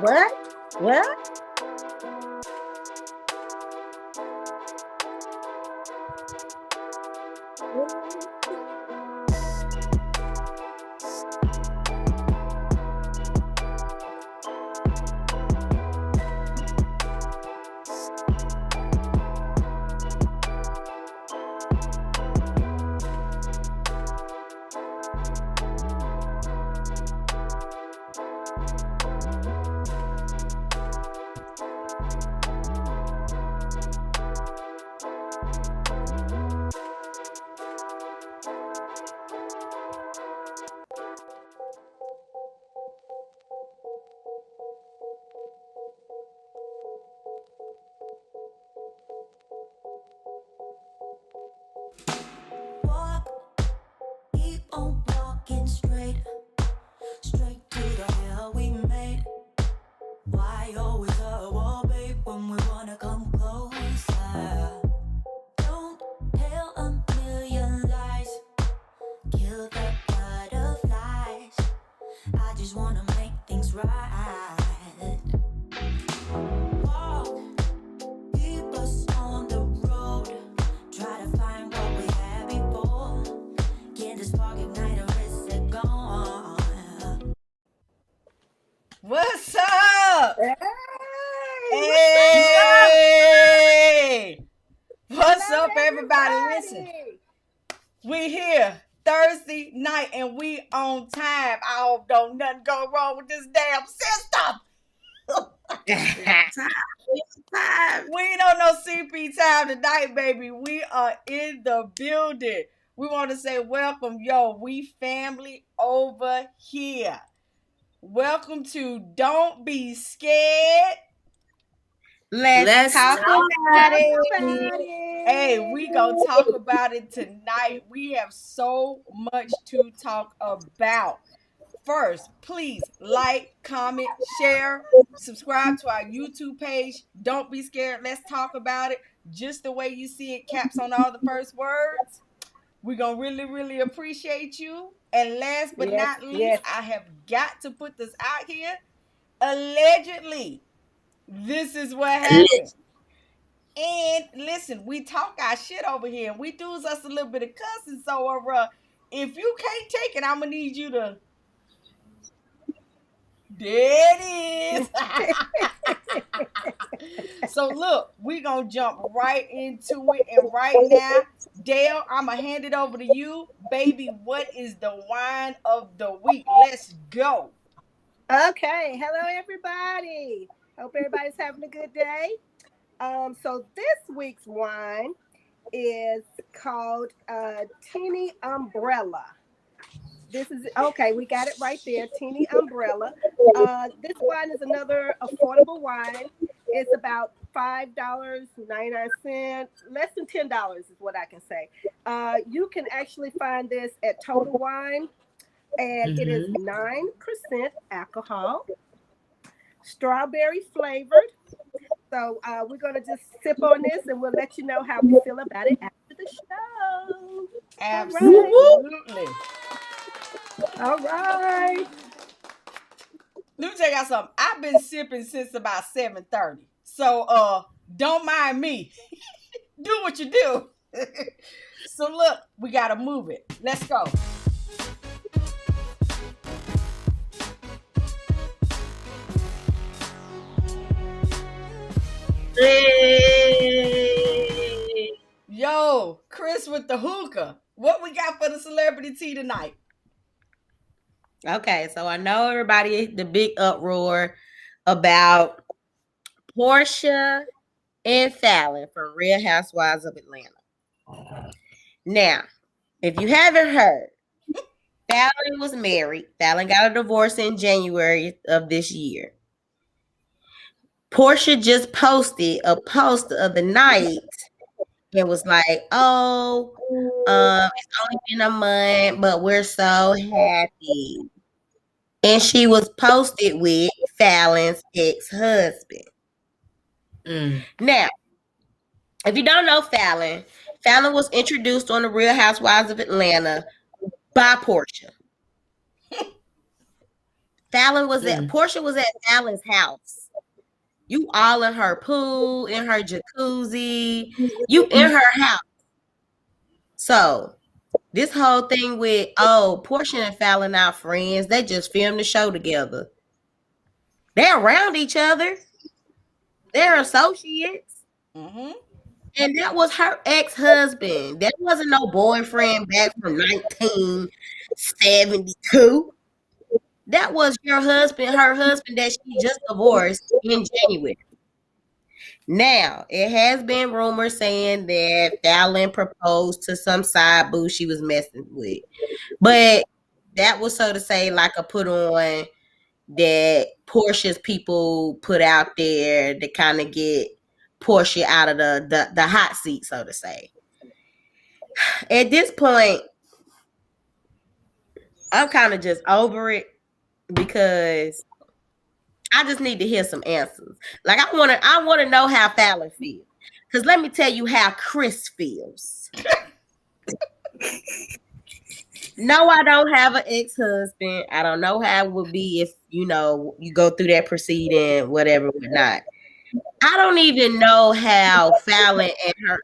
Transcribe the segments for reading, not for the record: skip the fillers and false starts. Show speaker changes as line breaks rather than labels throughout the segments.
What?
Keep on walking straight to the hell we made. Why always a wall, babe, when we wanna come closer? Don't tell a million lies, kill the butterflies. I just wanna make things right. Walk, keep us on the road. Try to find what we had before. Can the spark ignite or is it gone?
What's up?
Hey,
What's
hello,
up, everybody? Listen, we here Thursday night and we on time. I hope don't nothing go wrong with this damn system. We ain't on no CP time tonight, baby. We are in the building. We want to say welcome, we family over here. Welcome to Don't Be Scared.
Let's talk about it.
Hey, we gonna talk about it tonight. We have so much to talk about. First, please like, comment, share, subscribe to our YouTube page. Don't be scared. Let's talk about it. Just the way you see it, caps on all the first words. We're gonna really, really appreciate you. And last but not least, I have got to put this out here. Allegedly, this is what happened. And listen, we talk our shit over here, and we do us a little bit of cussing. So, if you can't take it, I'm gonna need you to. There it is. So look, we gonna jump right into it, and right now, Dale, I'm gonna hand it over to you, baby. What is the wine of the week? Let's go.
Okay, hello everybody. Hope everybody's having a good day. So this week's wine is called Teeny Umbrella. This is okay. We got it right there, Teeny Umbrella. This wine is another affordable wine. It's about $5.99, less than $10 is what I can say. You can actually find this at Total Wine, and it is 9% alcohol, strawberry flavored. So we're going to just sip on this, and we'll let you know how we feel about it after the show.
Absolutely.
All right.
Let me tell y'all something. I've been sipping since about 7:30. So don't mind me. Do what you do. So look, we gotta move it. Let's go.
Hey.
Yo, Chris with the hookah. What we got for the celebrity tea tonight?
Okay, so I know everybody, the big uproar about Portia and Faylynn from Real Housewives of Atlanta. Now, if you haven't heard, Faylynn was married. Faylynn got a divorce in January of this year. Portia just posted a post of the night and was like, "Oh, it's only been a month, but we're so happy." and she was posted with Falynn's ex-husband. Now, if you don't know Faylynn, Faylynn was introduced on the Real Housewives of Atlanta by Portia. Portia was at Falynn's house. You all in her pool, in her jacuzzi, you in her house. So this whole thing with Portia and Faylynn are friends, they just filmed the show together. They're around each other. They're associates.
Mm-hmm.
And that was her ex-husband. That wasn't no boyfriend back from 1972. That was her husband that she just divorced in January. Now, it has been rumored saying that Faylynn proposed to some side boo she was messing with. But that was, so to say, like a put on that Portia's people put out there to kind of get Portia out of the hot seat, so to say. At this point, I'm kind of just over it because I just need to hear some answers. Like I want to know how Faylynn feels. Because let me tell you how Chris feels. No, I don't have an ex-husband. I don't know how it would be if, you go through that proceeding, whatever, whatnot. I don't even know how Faylynn and her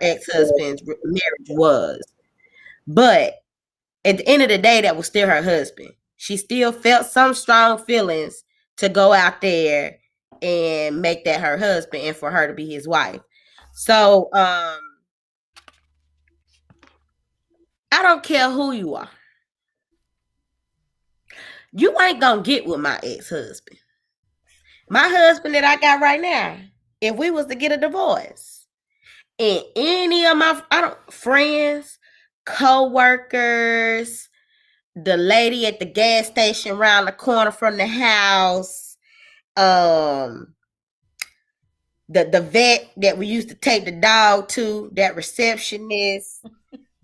ex-husband's marriage was. But at the end of the day, that was still her husband. She still felt some strong feelings to go out there and make that her husband and for her to be his wife. So, I don't care who you are. You ain't gonna get with my ex-husband. My husband that I got right now, if we was to get a divorce, and any of my friends, co-workers, the lady at the gas station around the corner from the house, the vet that we used to take the dog to, that receptionist,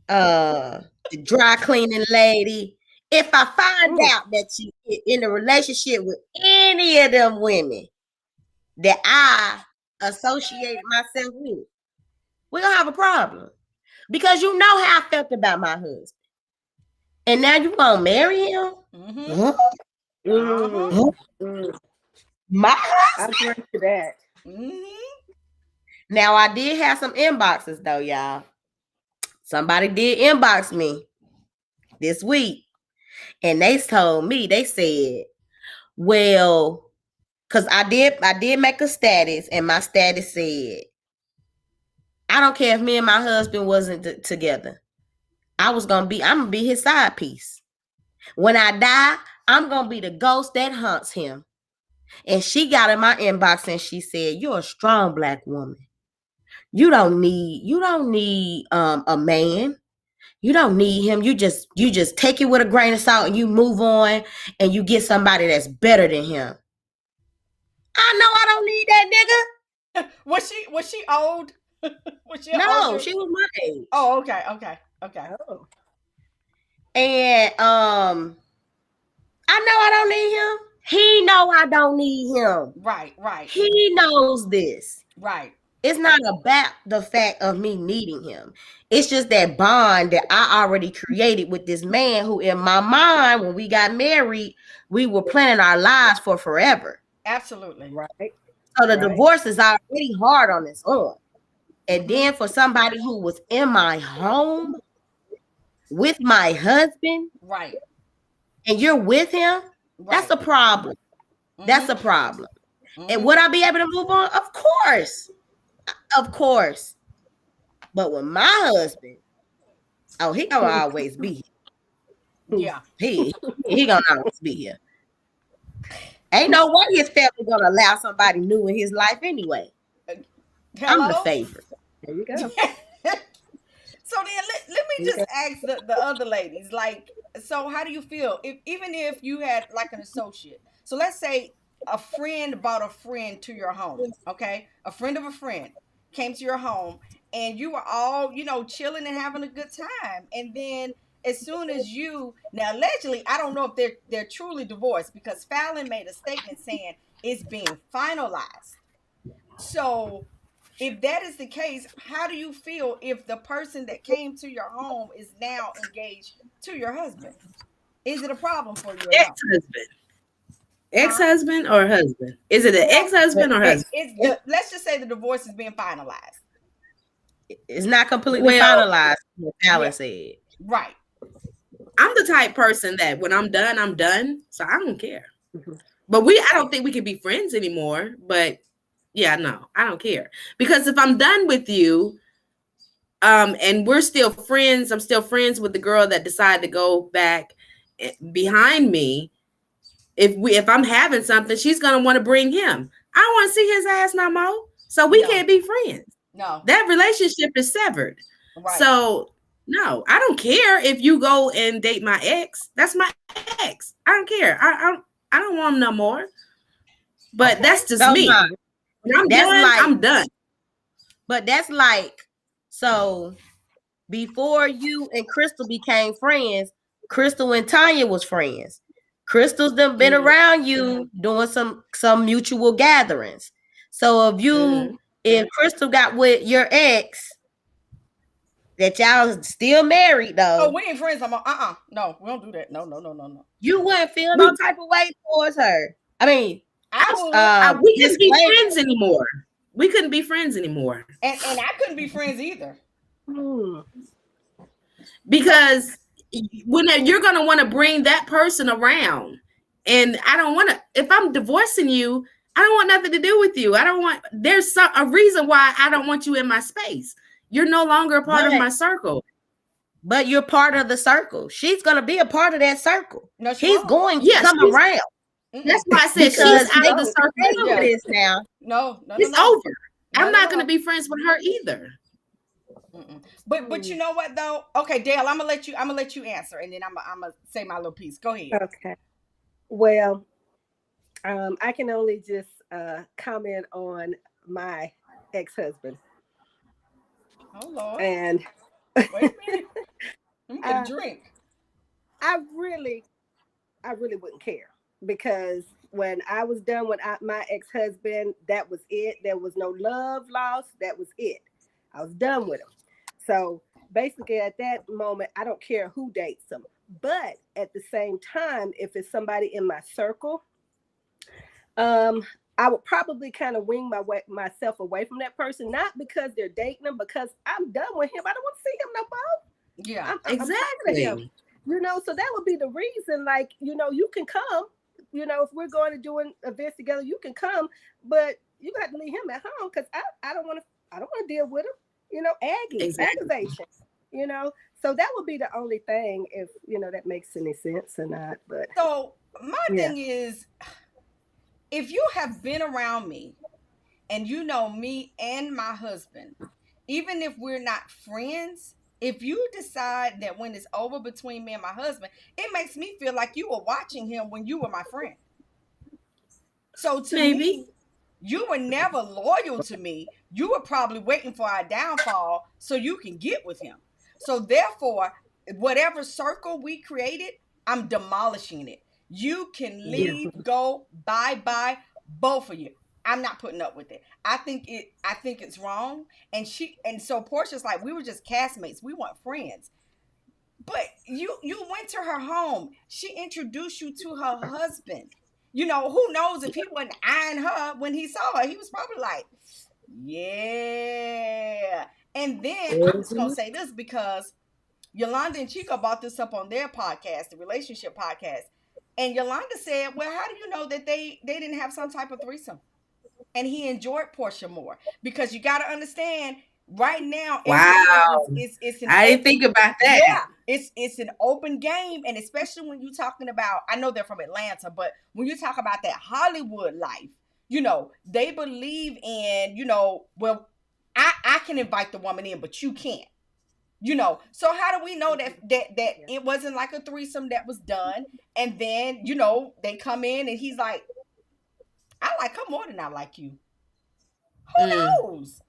the dry cleaning lady. If I find out that you in a relationship with any of them women that I associate myself with, we're gonna have a problem. Because you know how I felt about my husband. And now you gonna marry him?
Mm-hmm.
My
I agree to that.
Mm-hmm.
Now I did have some inboxes though, y'all. Somebody did inbox me this week, and they told me, they said, well, because I did make a status, and my status said, I don't care if me and my husband wasn't together. I'm gonna be his side piece. When I die, I'm gonna be the ghost that haunts him. And she got in my inbox and she said, you're a strong Black woman. You don't need a man. You don't need him. You just take it with a grain of salt and you move on and you get somebody that's better than him. I know I don't need that nigga.
Was she old? Was she
No,
older?
she was my age.
Oh, okay.
Oh.
And I know I don't need him. He know I don't need him.
Right.
He knows this.
Right.
It's not about the fact of me needing him. It's just that bond that I already created with this man who, in my mind, when we got married, we were planning our lives for forever.
Absolutely.
Right.
So the divorce is already hard on its own. And then for somebody who was in my home with my husband,
right,
and you're with him, that's a problem. That's a problem. And would I be able to move on? Of course. But with my husband, he gonna always be here.
Yeah.
He gonna always be here. Ain't no way his family gonna allow somebody new in his life anyway.
Hello?
I'm the favorite.
There you go.
So then let me just ask the other ladies, like, so how do you feel even if you had like an associate? So let's say a friend brought a friend to your home, okay? A friend of a friend came to your home and you were all, chilling and having a good time. And then as soon as you now allegedly, I don't know if they're truly divorced because Faylynn made a statement saying it's being finalized. So if that is the case, how do you feel if the person that came to your home is now engaged to your husband? Is it a problem for you or no?
Ex-husband.
Huh?
Ex-husband or husband? Is it an
Well,
ex-husband or husband?
let's just say the divorce is being finalized.
It's not completely
Well,
finalized, what Faylynn
Yeah.
said.
Right.
I'm the type person that when I'm done, I'm done. So I don't care.
Mhm.
But I don't think we can be friends anymore. But yeah, no, I don't care. Because if I'm done with you, and we're still friends, I'm still friends with the girl that decided to go back behind me. If I'm having something, she's gonna want to bring him. I don't want to see his ass no more. So we can't be friends.
No.
That relationship is severed.
Right.
So no, I don't care if you go and date my ex. That's my ex. I don't care. I don't want him no more. But that's just me. When I'm done, I'm done.
But that's like, so before you and Crystal became friends, Crystal and Tanya was friends. Crystal's done been around you doing some mutual gatherings. So if Crystal got with your ex, that y'all still married though.
Oh, we ain't friends. No, we don't do that. No.
You wouldn't feel no type of way towards her. I mean,
we couldn't be friends anymore. We couldn't be friends anymore.
And I couldn't be friends either.
Because when you're going to want to bring that person around. And I don't want to, if I'm divorcing you, I don't want nothing to do with you. There's a reason why I don't want you in my space. You're no longer a part of my circle.
But you're part of the circle. She's going to be a part of that circle.
No,
she's going to come around.
That's why I said she's out of the circle.
Yeah. This now.
No,
it's over. I'm not going to be friends with her either.
But you know what though? Okay, Dale, I'm gonna let you answer, and then I'm gonna say my little piece. Go ahead.
Okay. Well, I can only just comment on my ex-husband.
Oh Lord.
And
wait a minute. Let me get a drink.
I really wouldn't care, because when I was done with my ex-husband, that was it. There was no love lost. That was it. I was done with him. So basically at that moment, I don't care who dates them. But at the same time, if it's somebody in my circle, I would probably kind of wing myself away from that person, not because they're dating them, because I'm done with him. I don't want to see him no more.
Yeah,
exactly.
I'm so that would be the reason. Like, you can come. If we're going to do events together, you can come, but you got to leave him at home, because I don't want to deal with him. Aggravation. So that would be the only thing, if that makes any sense or not. But
so my thing is, if you have been around me and you know me and my husband, even if we're not friends, if you decide that when it's over between me and my husband, it makes me feel like you were watching him when you were my friend. So to me, you were never loyal to me. You were probably waiting for our downfall so you can get with him. So therefore, whatever circle we created, I'm demolishing it. You can leave, go, bye, both of you. I'm not putting up with it. I think it's wrong. And so Portia's like, we were just castmates. We weren't friends. But you went to her home. She introduced you to her husband. Who knows if he wasn't eyeing her when he saw her. He was probably like, yeah. And then I'm just going to say this, because Yolanda and Chico brought this up on their podcast, the relationship podcast. And Yolanda said, well, how do you know that they didn't have some type of threesome? And he enjoyed Portia more, because you got to understand, right now,
wow, I didn't think about that.
Yeah, it's an open game, and especially when you're talking about, I know they're from Atlanta, but when you talk about that Hollywood life, they believe in, well, I can invite the woman in, but you can't. So how do we know that it wasn't like a threesome that was done, and then they come in and he's like, I like her more than I like you. Who knows?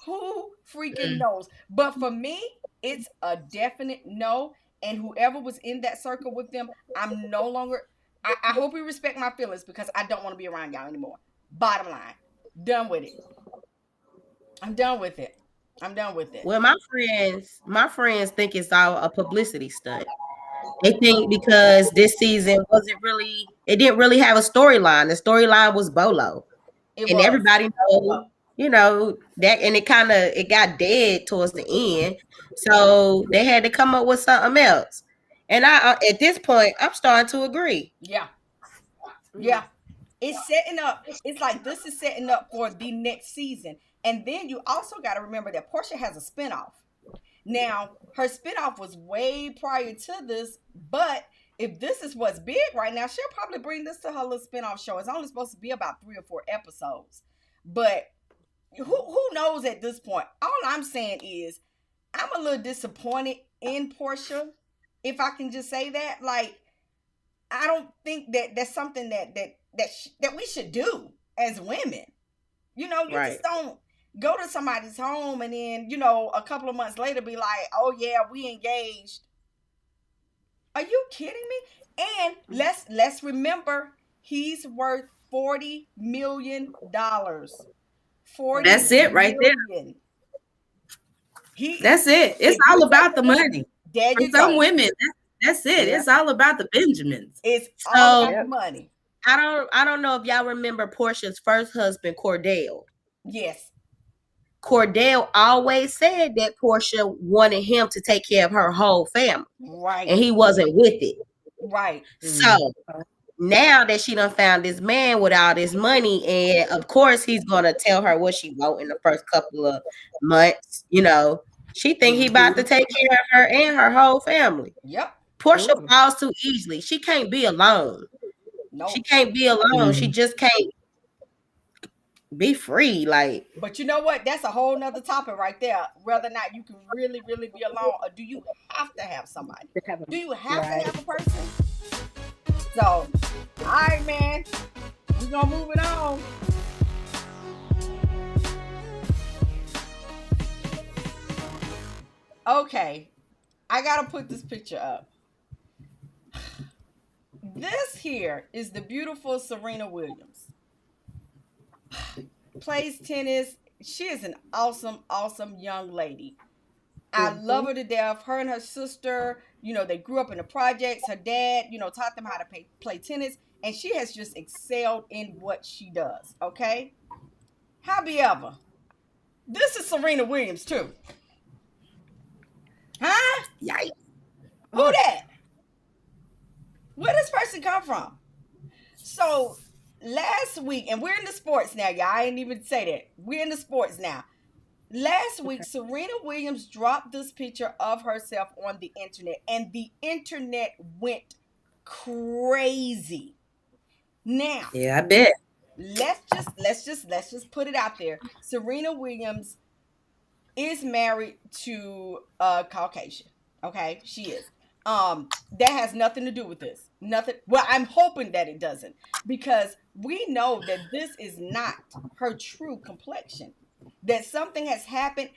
Who freaking knows? But for me, it's a definite no. and whoever was in that circle with them, I'm no longer. I hope you respect my feelings because I don't want to be around y'all anymore. Bottom line, done with it. I'm done with it. I'm done with it.
Well, my friends think it's all a publicity stunt. They think because this season wasn't really, it didn't really have a storyline. The storyline was Bolo,
It
and
was.
everybody know that, and it got dead towards the end. So they had to come up with something else. And at this point, I'm starting to agree.
Yeah. Yeah. It's setting up. It's like this is setting up for the next season. And then you also got to remember that Portia has a spinoff. Now, her spinoff was way prior to this, but if this is what's big right now, she'll probably bring this to her little spinoff show. It's only supposed to be about 3 or 4 episodes. But who knows at this point? All I'm saying is I'm a little disappointed in Portia, if I can just say that. Like, I don't think that that's something that we should do as women. You know, you just don't go to somebody's home and then, you know, a couple of months later be like, oh yeah, we engaged. Are you kidding me? And let's remember, he's worth $40 million.
That's it right there. That's it. It's all about the money.
There you
go. Some women, that's it. Yeah. It's all about the Benjamins.
It's all about the money.
I don't know if y'all remember Portia's first husband, Cordell.
Yes.
Cordell always said that Portia wanted him to take care of her whole family.
Right.
And he wasn't with it.
Right.
So now that she done found this man with all this money, and of course he's gonna tell her what she wrote in the first couple of months, you know, she think he about to take care of her and her whole family.
Yep.
Portia falls too easily. She can't be alone. No. She can't be alone. She just can't be free. Like,
but you know what? That's a whole nother topic right there. Whether or not you can really, really be alone, or do you have to have somebody? Do you have to have a person? So, all right, man. We're gonna move it on. Okay. I gotta put this picture up. This here is the beautiful Serena WIlliams. Plays tennis. She is an awesome, awesome young lady. I love her to death. Her and her sister, you know, they grew up in the projects. Her dad, you know, taught them how to play tennis. And she has just excelled in what she does, okay? However, this is Serena WIlliams too. Huh?
Yikes.
Who that? Where does this person come from? So last week, and we're in the sports now, y'all. I didn't even say that. We're in the sports now. Last week, Serena WIlliams dropped this picture of herself on the internet, and the internet went crazy. Now,
yeah, I bet.
Let's just put it out there. Serena WIlliams is married to a Caucasian. Okay, she is. That has nothing to do with this. Nothing. Well, I'm hoping that it doesn't, because we know that this is not her true complexion. That something has happened.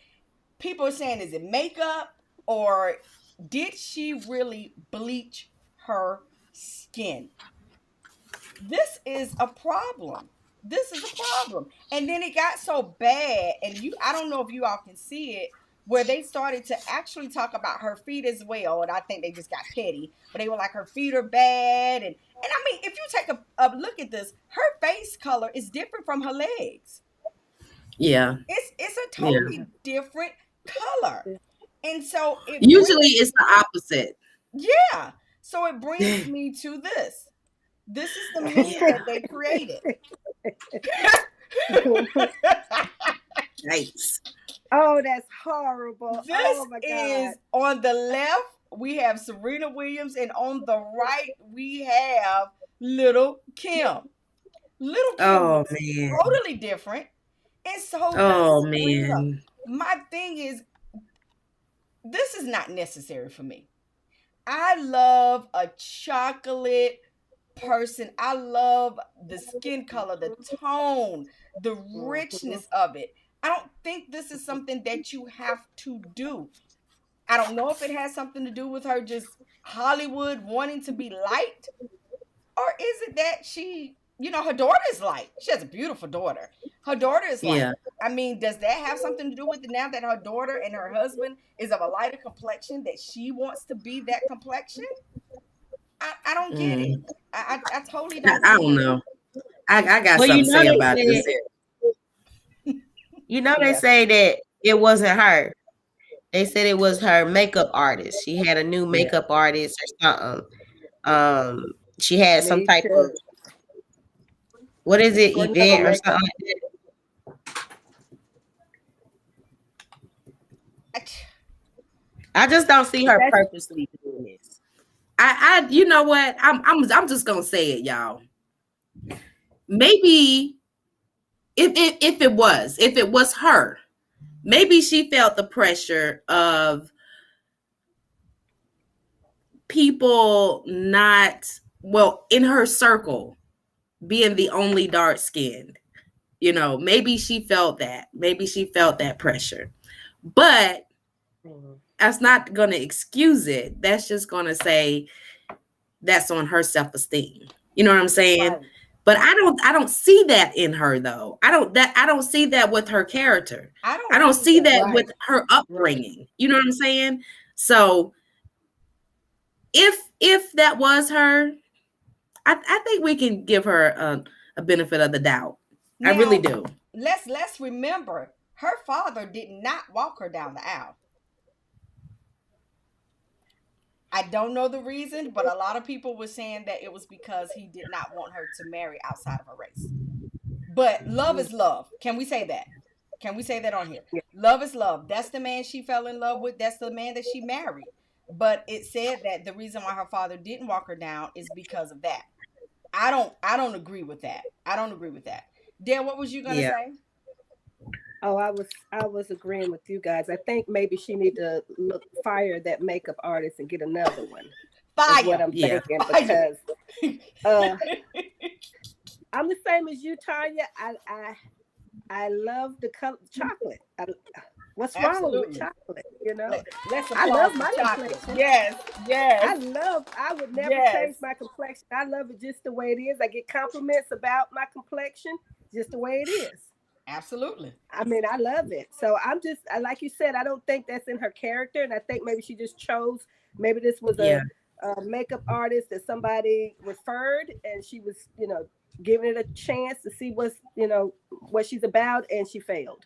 People are saying, is it makeup, or did she really bleach her skin? This is a problem. This is a problem. And then it got so bad, and I don't know if you all can see it, where they started to actually talk about her feet as well. And I think they just got petty, but they were like, her feet are bad. And I mean, if you take a look at this, her face color is different from her legs.
Yeah.
It's a totally different color. And so
usually it's the opposite.
Yeah. So it brings me to this. This is the meme that they created.
Nice.
Oh, that's horrible.
This
oh my God.
is on the left, we have Serena WIlliams, and on the right, we have Little Kim. Little Kim is totally different. And so,
man.
My thing is, this is not necessary for me. I love a chocolate person. I love the skin color, the tone, the richness of it. I don't think this is something that you have to do. I don't know if it has something to do with her just Hollywood wanting to be liked, or is it that she, her daughter is light. She has a beautiful daughter. Her daughter is light.
Yeah.
I mean, does that have something to do with it now that her daughter and her husband is of a lighter complexion, that she wants to be that complexion? I don't get it. I totally don't
I
get
don't
it.
know. I got
Well,
something
you
to
know
say
they
about this.
said, they
Yeah.
say that it wasn't her. They said it was her makeup artist. She had a new makeup artist or something. She had some
Me
type
too.
of, what is it,
For another
event or
makeup.
something like that. I just don't see her
That's-
purposely doing this.
You know what? I'm just gonna say it, y'all. Maybe if it was her, maybe she felt the pressure of people not, well, in her circle being the only dark skinned. Maybe she felt that. Maybe she felt that pressure. But that's not going to excuse it. That's just going to say that's on her self-esteem. You know what I'm saying?
Right.
But I don't see that in her though. I don't see that with her character. I don't see that
Right.
with her upbringing. You know what I'm saying? So if that was her, I think we can give her a benefit of the doubt. I really do.
Let's remember, her father did not walk her down the aisle. I don't know the reason, but a lot of people were saying that it was because he did not want her to marry outside of her race. But love is love. Can we say that? Can we say that on here?
Yeah.
Love is love. That's the man she fell in love with. That's the man that she married. But it said that the reason why her father didn't walk her down is because of that. I don't agree with that. I don't agree with that. Dale, what was you gonna say?
Oh, I was agreeing with you guys. I think maybe she need to fire that makeup artist and get another one. That's what I'm thinking, because I'm the same as you, Tanya. I love the color chocolate. What's wrong with chocolate?
I
love my chocolate.
Yes.
I would never change my complexion. I love it just the way it is. I get compliments about my complexion just the way it is.
Absolutely.
I mean, I love it. So I'm just, like you said, I don't think that's in her character. And I think maybe she just chose, maybe this was a makeup artist that somebody referred, and she was, giving it a chance to see what she's about, and she failed.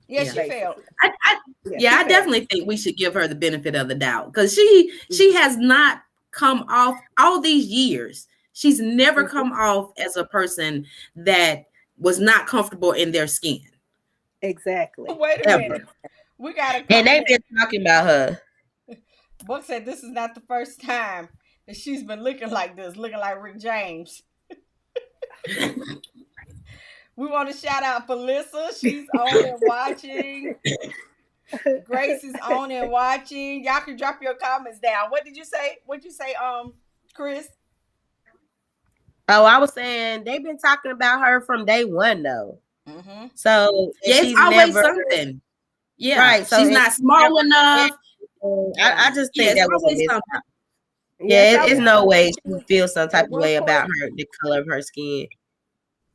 Yeah, she failed.
I definitely think we should give her the benefit of the doubt, because she has not come off all these years. She's never come off as a person that was not comfortable in their skin.
Exactly.
Wait a minute. We got to.
And they've been talking about her.
Buck said this is not the first time that she's been looking like this, looking like Rick James. We want to shout out Felissa. She's on and watching. Grace is on and watching. Y'all can drop your comments down. What did you say? What'd you say, Chris?
Oh, I was saying they've been talking about her from day one, though.
Mm-hmm.
So
it's always something. Yeah,
right. So
she's not small enough.
I just think that was
something.
Yeah, it's no way she feels some type of way about the color of her skin.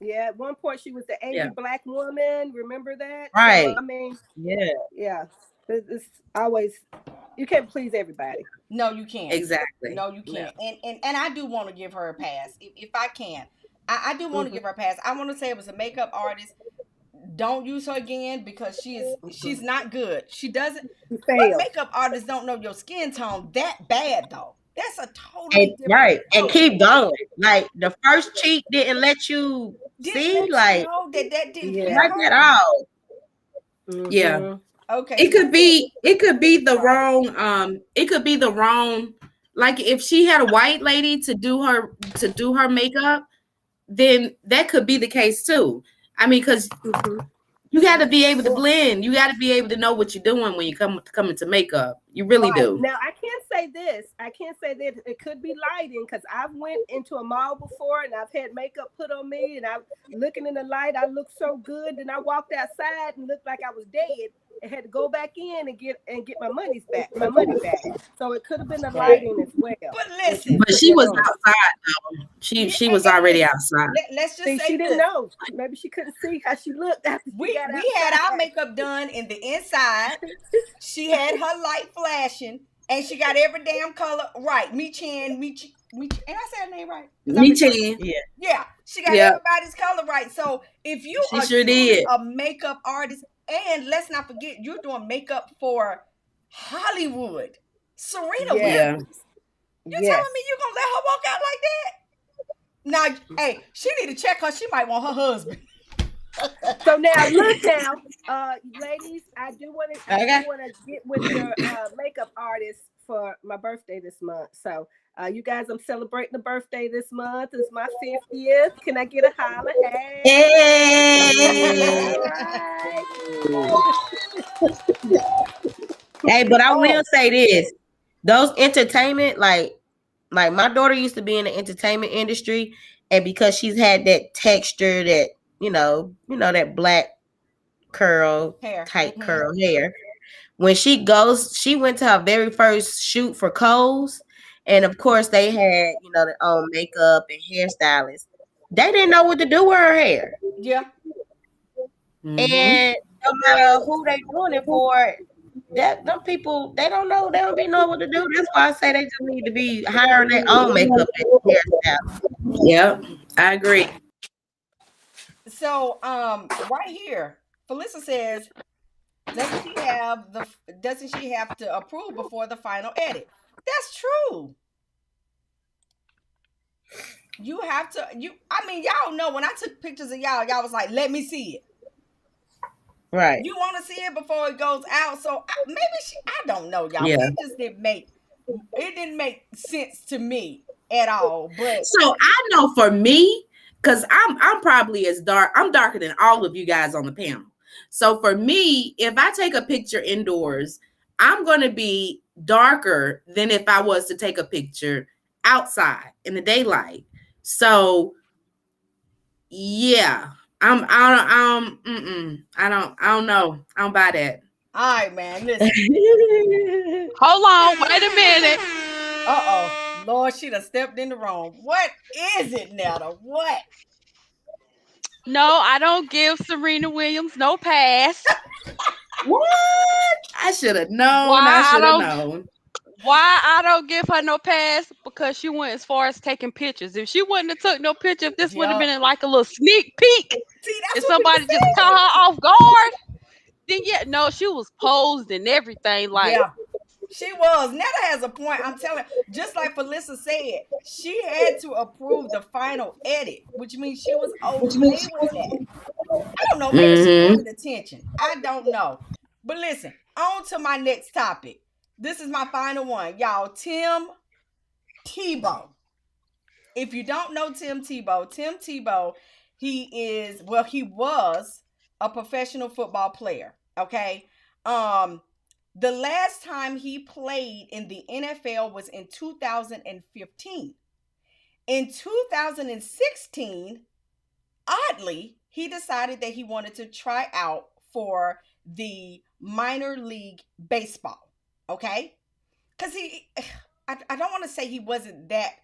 Yeah, at one point she was the angry black woman. Remember that?
Right.
So, I mean,
yeah.
It's always, you can't please everybody.
No, you can't.
Exactly.
No, you can't. Yeah. And I do want to give her a pass if I can. I do want to give her a pass. I want to say it was a makeup artist. Don't use her again, because she's not good. She doesn't. What makeup artists don't know your skin tone that bad though? That's a totally different
right. And keep going. Like the first cheek didn't let you see, like
that didn't
like at all.
Yeah.
Okay.
It could be the wrong. It could be the wrong. Like if she had a white lady to do her makeup, then that could be the case too. I mean, because you got to be able to blend. You got to be able to know what you're doing when you come into makeup. You really do.
Now I can't say this. I can't say that it could be lighting, because I've went into a mall before and I've had makeup put on me, and I'm looking in the light. I look so good, and I walked outside and looked like I was dead, had to go back in and get my money back. So it could have been the lighting as well.
But listen,
But she was outside though. She was already outside.
Let's just
See,
say
she didn't
this.
know. Maybe she couldn't see how she looked after
We
got
had
outside.
our makeup done in the inside. She had her light flashing, and she got every damn color right. Michan, and I said her name right.
Michan.
Yeah, she got everybody's color right. So if you
She
are
sure
truly
did.
a makeup artist, and let's not forget, you're doing makeup for Hollywood, Serena Williams. You telling me you gonna let her walk out like that? Now, hey, she need to check her. She might want her husband.
So now, look now, ladies, I do want to get with your makeup artist for my birthday this month. So, you guys, I'm celebrating the birthday this month. It's my 50th. Can I get a holler?
Hey. Hey, but I will say this: those entertainment, like my daughter used to be in the entertainment industry, and because she's had that texture, that that black curl,
Hair.
tight curl hair. When she went to her very first shoot for Kohl's, and of course they had their own makeup and hairstylist. They didn't know what to do with her hair.
Yeah.
And no matter who they doing it for, them people, they don't know. They don't be knowing what to do. That's why I say they just need to be hiring their own makeup and hairstylist.
Yep, I agree.
So, right here, Felissa says, doesn't she have to approve before the final edit? That's true. You have to. Y'all know when I took pictures of y'all was like, let me see it.
Right.
You want to see it before it goes out. So maybe I don't know, y'all.
Yeah.
It just didn't make sense to me at all. But
so I know for me, because I'm probably I'm darker than all of you guys on the panel. So for me, if I take a picture indoors, I'm going to be darker than if I was to take a picture outside in the daylight. So yeah, I don't know. I don't buy that.
All right, man. Listen.
Hold on. Wait a minute.
Uh-oh. Lord, she done stepped in the wrong. What is it, Netta? What?
No, I don't give Serena WIlliams no pass.
What? I should have known.
Why I don't give her no pass? Because she went as far as taking pictures. If she wouldn't have took no picture, if this would have been like a little sneak peek, if somebody just caught her off guard, then no, she was posed and everything. Like,
yeah, she was. Netta has a point. I'm telling you, just like Felissa said, she had to approve the final edit, which means she was okay with that. I don't know. Maybe she wanted attention. I don't know. But listen, on to my next topic. This is my final one, y'all. Tim Tebow. If you don't know Tim Tebow, he was a professional football player. Okay. The last time he played in the NFL was in 2015. In 2016, oddly, he decided that he wanted to try out for the minor league baseball. Okay? Because I don't want to say he wasn't that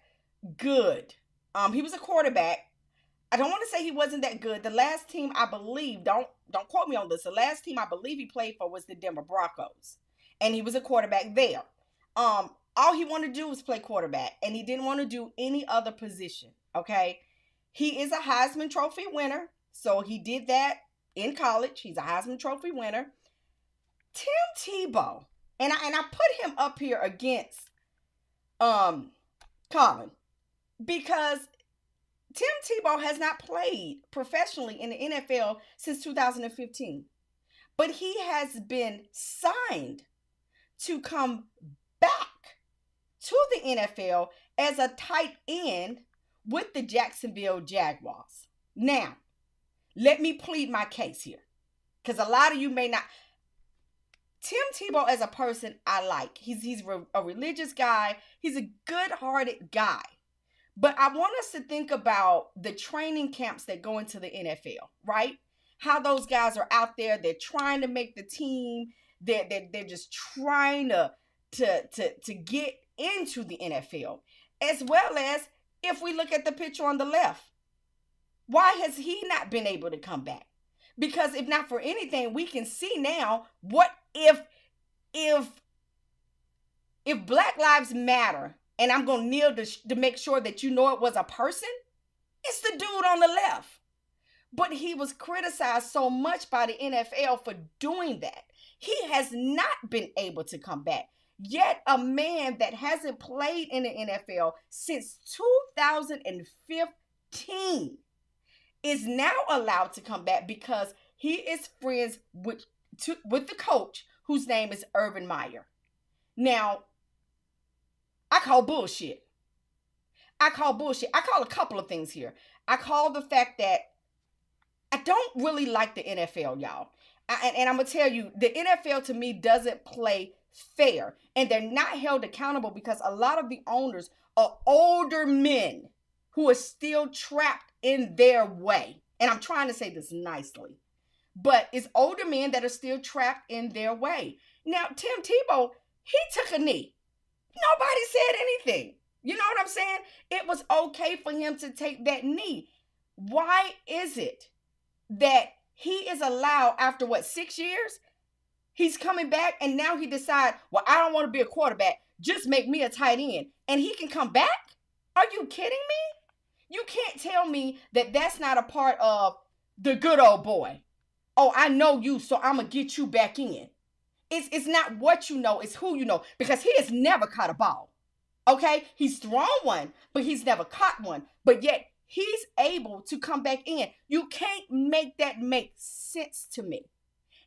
good. He was a quarterback. I don't want to say he wasn't that good. The last team I believe, don't quote me on this, the last team I believe he played for was the Denver Broncos. And he was a quarterback there. All he wanted to do was play quarterback. And he didn't want to do any other position. Okay? He is a Heisman Trophy winner. So he did that in college. He's a Heisman Trophy winner. Tim Tebow. And I put him up here against Colin. Because Tim Tebow has not played professionally in the NFL since 2015. But he has been signed to come back to the NFL as a tight end with the Jacksonville Jaguars. Now, let me plead my case here. Because a lot of you may not. Tim Tebow as a person, I like. He's a religious guy. He's a good-hearted guy. But I want us to think about the training camps that go into the NFL, right? how those guys are out there. They're trying to make the team. They're just trying to get into the NFL, as well as if we look at the picture on the left, why has he not been able to come back? Because if not for anything, we can see now, what if Black Lives Matter, and I'm gonna kneel to make sure that you know it was a person, it's the dude on the left. But he was criticized so much by the NFL for doing that. He has not been able to come back. Yet a man that hasn't played in the NFL since 2015 is now allowed to come back because he is friends with the coach, whose name is Urban Meyer. Now, I call bullshit. I call a couple of things here. I call the fact that I don't really like the NFL, y'all. And I'm going to tell you, the NFL to me doesn't play fair. And they're not held accountable because a lot of the owners are older men who are still trapped in their way. And I'm trying to say this nicely. But it's older men that are still trapped in their way. Now, Tim Tebow, he took a knee. Nobody said anything. You know what I'm saying? It was okay for him to take that knee. Why is it that he is allowed after 6 years? He's coming back and now he decides, well, I don't want to be a quarterback. Just make me a tight end. And he can come back? Are you kidding me? You can't tell me that that's not a part of the good old boy. Oh, I know you, so I'm going to get you back in. It's not what you know, it's who you know. Because he has never caught a ball. Okay? He's thrown one, but he's never caught one. But yet, he's able to come back in. You can't make that make sense to me.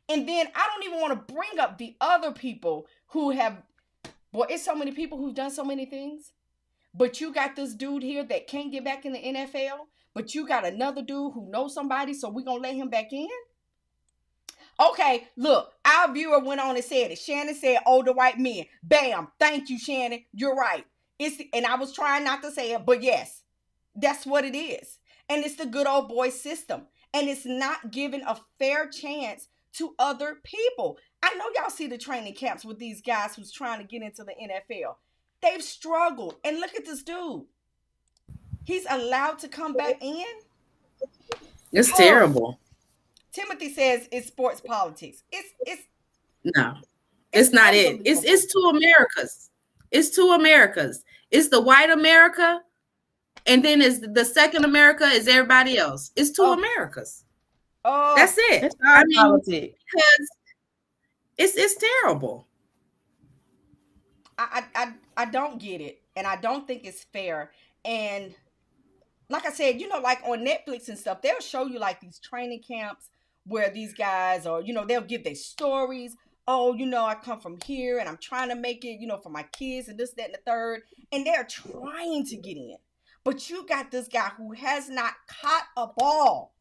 And then I don't even want to bring up the other people who have, boy, it's so many people who've done so many things. But you got this dude here that can't get back in the NFL. But you got another dude who knows somebody, so we're going to let him back in? Okay, look, our viewer went on and said it. Shannon said older white men. Bam. Thank you, Shannon. You're right. And I was trying not to say it, but yes, that's what it is. And it's the good old boy system. And it's not giving a fair chance to other people. I know y'all see the training camps with these guys who's trying to get into the NFL. They've struggled. And look at this dude. He's allowed to come back in.
It's terrible.
Timothy says it's sports politics.
No, it's not it. It's two Americas. It's two Americas. It's the white America, and then it's the second America is everybody else. It's two Americas. Oh, that's it.
It's politics.
Because it's terrible.
I don't get it, and I don't think it's fair. And like I said, like on Netflix and stuff, they'll show you like these training camps where these guys are, they'll give their stories. Oh, I come from here and I'm trying to make it, for my kids and this, that, and the third. And they're trying to get in. But you got this guy who has not caught a ball,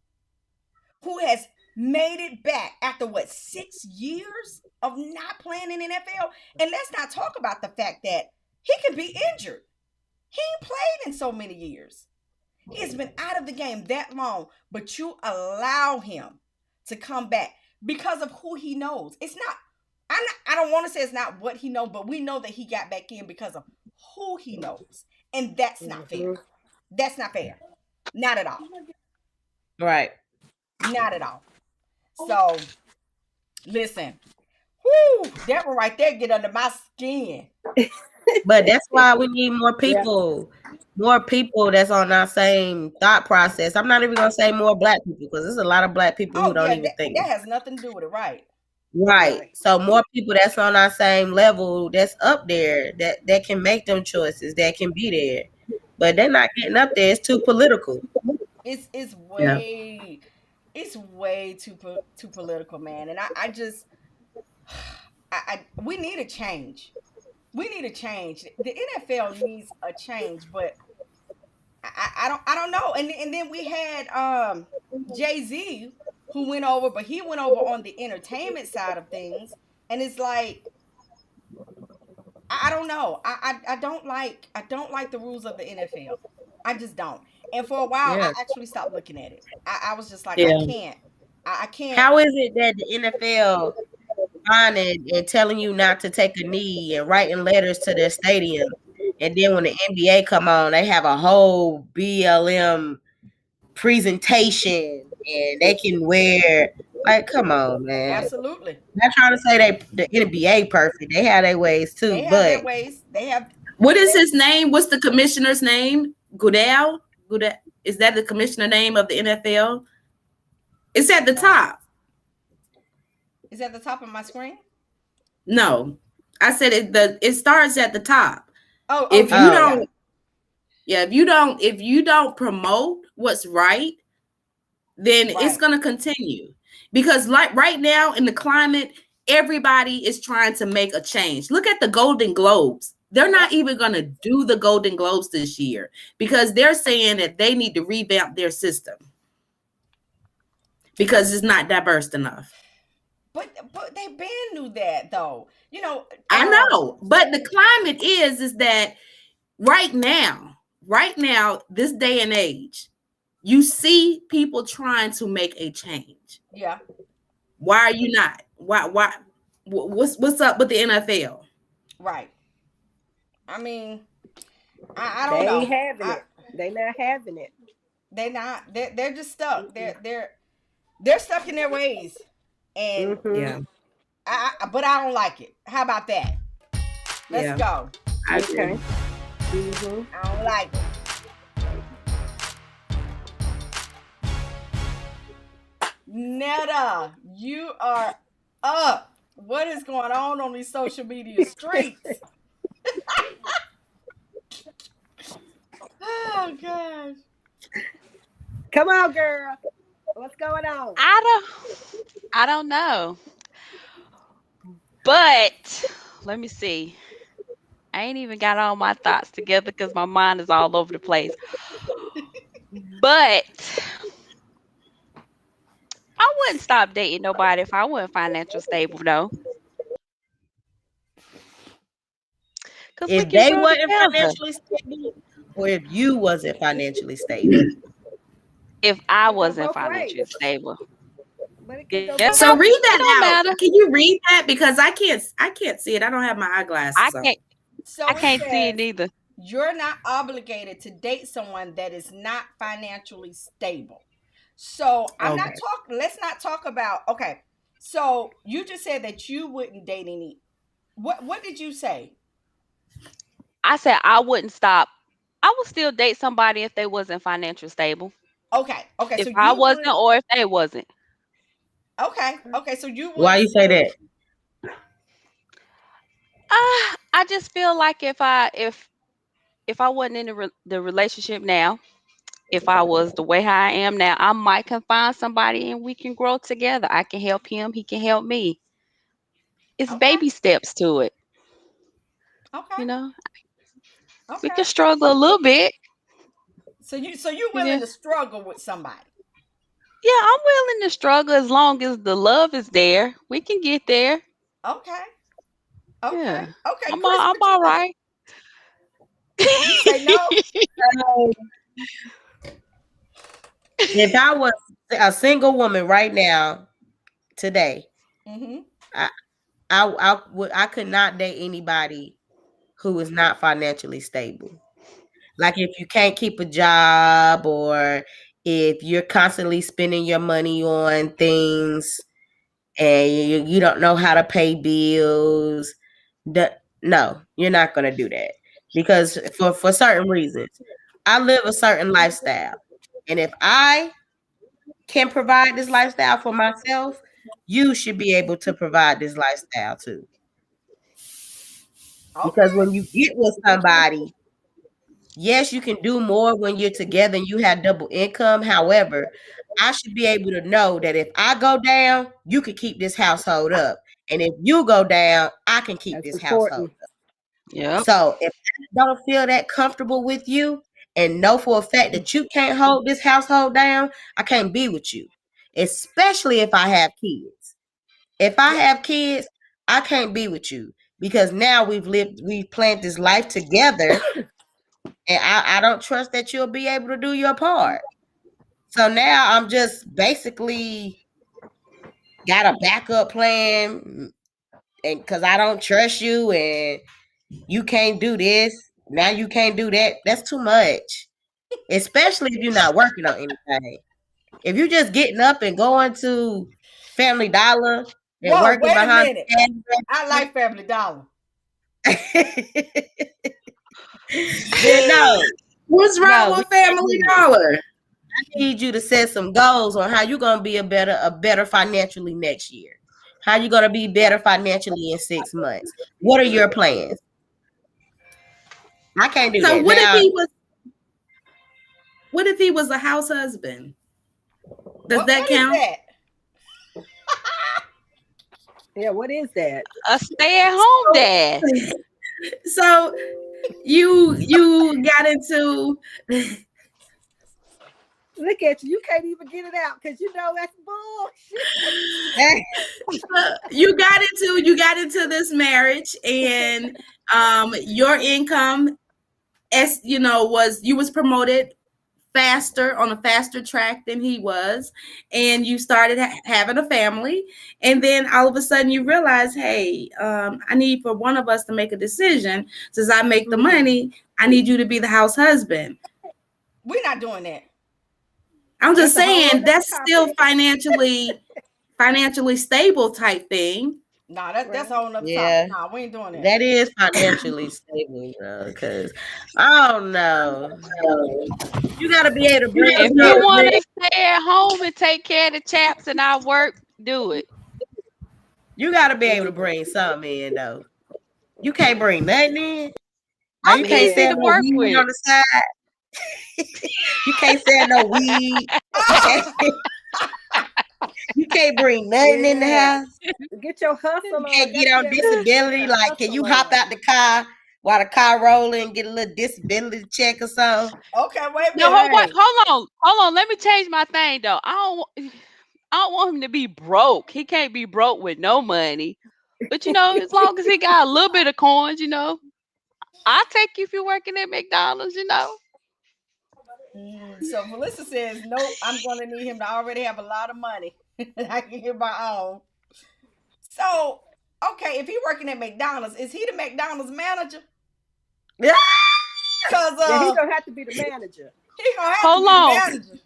who has made it back after 6 years of not playing in the NFL. And let's not talk about the fact that he could be injured. He ain't played in so many years. He's been out of the game that long, but you allow him to come back because of who he knows. I don't want to say it's not what he knows, but we know that he got back in because of who he knows. And that's not fair. That's not fair. Not at all.
Right.
Not at all. So, listen. Whoo, that one right there get under my skin.
But that's why we need more people. More people that's on our same thought process. I'm not even going to say more black people because there's a lot of black people who don't even think.
That has nothing to do with it, right?
Right. So more people that's on our same level, that's up there, that can make them choices, that can be there. But they're not getting up there. It's too political.
It's way too political, man. And I just we need a change. We need a change. The NFL needs a change, but I don't know. And then we had Jay-Z who went over, but he went over on the entertainment side of things. And it's like, I don't know. I don't like the rules of the NFL. I just don't. And for a while, I actually stopped looking at it. I was just like, I can't. I can't.
How is it that the NFL finding and telling you not to take a knee and writing letters to their stadium, and then when the NBA come on, they have a whole BLM presentation and they can wear like, come on, man.
Absolutely.
Not trying to say the NBA perfect. They have their ways too,
They have
but
their ways. They have.
What is his name? What's the commissioner's name? Goodell? Goodell? Is that the commissioner name of the NFL? It's at the top.
Is at the top of my screen?
No, I said it starts at the top.
Oh,
if you
yeah.
don't, yeah, if you don't promote what's right, then it's gonna continue. Because like right now in the climate, everybody is trying to make a change. Look at the Golden Globes. They're not even gonna do the Golden Globes this year because they're saying that they need to revamp their system because it's not diverse enough.
But they been knew that though. You know.
I know, but the climate is that right now, this day and age, you see people trying to make a change.
Yeah.
Why are you not? Why? What's up with the NFL?
Right. I mean, I don't know.
They ain't having it. They not having it.
They not. They're just stuck. They're stuck in their ways. And
yeah.
But I don't like it. How about that? Let's go.
Okay.
I don't like it. Netta, you are up. What is going on these social media streets? Oh gosh.
Come on, girl. What's going on?
I don't know. But let me see. I ain't even got all my thoughts together because my mind is all over the place. But I wouldn't stop dating nobody if I wasn't financially stable, though.
If they wasn't financially stable, or if you wasn't financially stable.
If I wasn't financially stable.
So read that out. Can you read that? Because I can't see it. I don't have my eyeglasses on.
So
I can't see it either.
You're not obligated to date someone that is not financially stable. So let's not talk about, okay. So you just said that you wouldn't date any. What did you say?
I said I wouldn't stop. I would still date somebody if they wasn't financially stable.
Okay.
If I wasn't or if they wasn't.
Okay. So you would.
Why you say that?
I just feel like if I wasn't in the relationship now, if I was the way how I am now, I might can find somebody and we can grow together. I can help him, he can help me. It's baby steps to it.
Okay.
You know? Okay. We can struggle a little bit.
So you're willing to struggle with somebody?
Yeah, I'm willing to struggle as long as the love is there. We can get there.
Okay. Yeah. Okay.
I'm all right.
You say no?
If I was a single woman right now, today, I could not date anybody who is not financially stable. Like if you can't keep a job, or if you're constantly spending your money on things and you don't know how to pay bills, no, you're not going to do that. Because for certain reasons, I live a certain lifestyle. And if I can provide this lifestyle for myself, you should be able to provide this lifestyle too. Because when you get with somebody, yes, you can do more when you're together and you have double income. However, I should be able to know that if I go down, you can keep this household up. And if you go down, I can keep this household up.
Yeah.
So if I don't feel that comfortable with you and know for a fact that you can't hold this household down, I can't be with you. Especially if I have kids. If I have kids, I can't be with you. Because now we've planned this life together. And I don't trust that you'll be able to do your part. So now I'm just basically got a backup plan, and because I don't trust you, and you can't do this, now you can't do that. That's too much. Especially if you're not working on anything. If you're just getting up and going to Family Dollar and
Whoa,
working
wait a
behind
minute.
the
I like Family Dollar.
then no,
What's wrong
no,
with Family Dollar?
I need you to set some goals on how you're gonna be a better financially next year. How you gonna be better financially in 6 months? What are your plans? I can't do
So
that now.
what if he was a house husband? Does that
What
count?
is that?
Yeah, what is that?
A stay-at-home dad.
So you got into
Look at you. You can't even get it out because you know that's bullshit.
you got into this marriage, and your income, as you know, was promoted faster on a faster track than he was, and you started having a family, and then all of a sudden you realize, hey, I need for one of us to make a decision. Since I make the money, I need you to be the house husband.
We're not doing that.
I'm just
That's a whole
saying
nother
that's still financially stable type thing.
Nah, that's a whole nother
Yeah.
topic. Nah, we ain't doing that.
That is financially stable, because I don't know. You gotta be able to bring
If you want to stay at home and take care of the chaps and I work, do it.
You gotta be able to bring something in though. You can't bring nothing in. Now
I'm
you can't
easy
sell
to
no
work
weed
with.
on the side. You can't sell no weed. You can't bring nothing in the
Yeah.
house.
Get your hustle on.
You can't get
That's
on
the
disability. Like, can you hop out the car while the car rolling and get a little disability check or something?
Okay, wait a
No,
minute.
hold on. Let me change my thing though. I don't want him to be broke. He can't be broke with no money. But as long as he got a little bit of coins, I'll take you if you're working at McDonald's.
So Melissa says, nope, I'm going to need him to already have a lot of money. I can get my own. So, okay, if he's working at McDonald's, is he the McDonald's manager?
Yeah.
Because
Yeah, he's gonna have to be the manager.
he's going to have
Hold
to be
on.
the manager.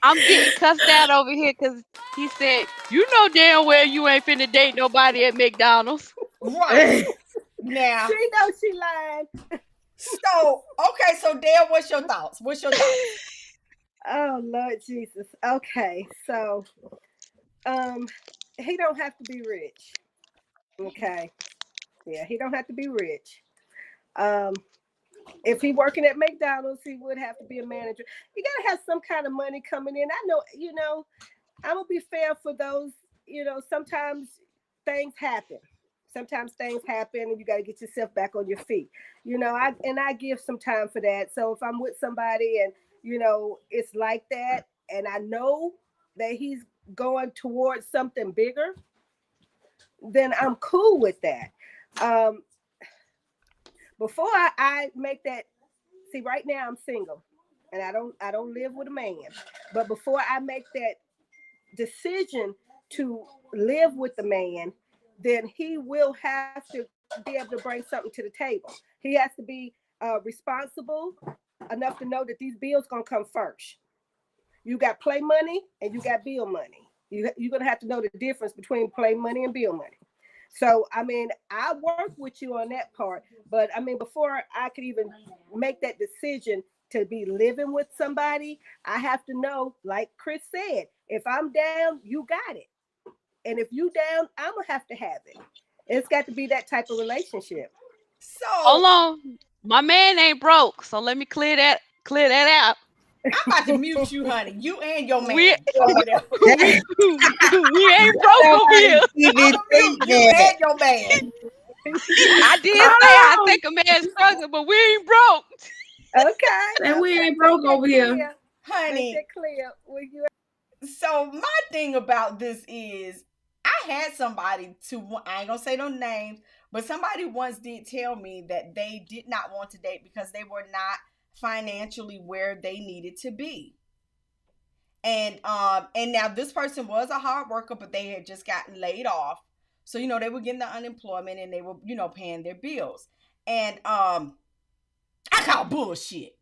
I'm getting cussed out over here because he said, you know damn well you ain't finna date nobody at McDonald's.
Right. Now.
She knows she lying.
So, okay, so Dale, what's your thoughts?
Oh Lord Jesus. Okay, so he don't have to be rich. Okay. Yeah, he don't have to be rich. If he working at McDonald's, he would have to be a manager. You gotta have some kind of money coming in. I know, I'm gonna be fair for those, sometimes things happen. Sometimes things happen and you got to get yourself back on your feet. I give some time for that. So if I'm with somebody and, it's like that, and I know that he's going towards something bigger, then I'm cool with that. Before I make that, see, right now I'm single and I don't live with a man. But before I make that decision to live with the man, then he will have to be able to bring something to the table. He has to be responsible enough to know that these bills gonna come first. You got play money and you got bill money. You're gonna have to know the difference between play money and bill money. So I work with you on that part, but before I could even make that decision to be living with somebody, I have to know, like Chris said, if I'm down, you got it. And if you down, I'm gonna have to have it. It's got to be that type of relationship.
So
Hold on. My man ain't broke, so let me clear that out.
I'm about to mute you, honey. You and your man
We
over there.
we ain't broke over here.
I'm gonna mute you and your man.
I did say I think a man's struggling, but we ain't broke.
Okay.
And we ain't broke over here.
Make
Honey.
that clear.
So my thing about this is I had somebody I ain't gonna say no names, but somebody once did tell me that they did not want to date because they were not financially where they needed to be. And now this person was a hard worker, but they had just gotten laid off. So, they were getting the unemployment and they were, paying their bills. And I call bullshit.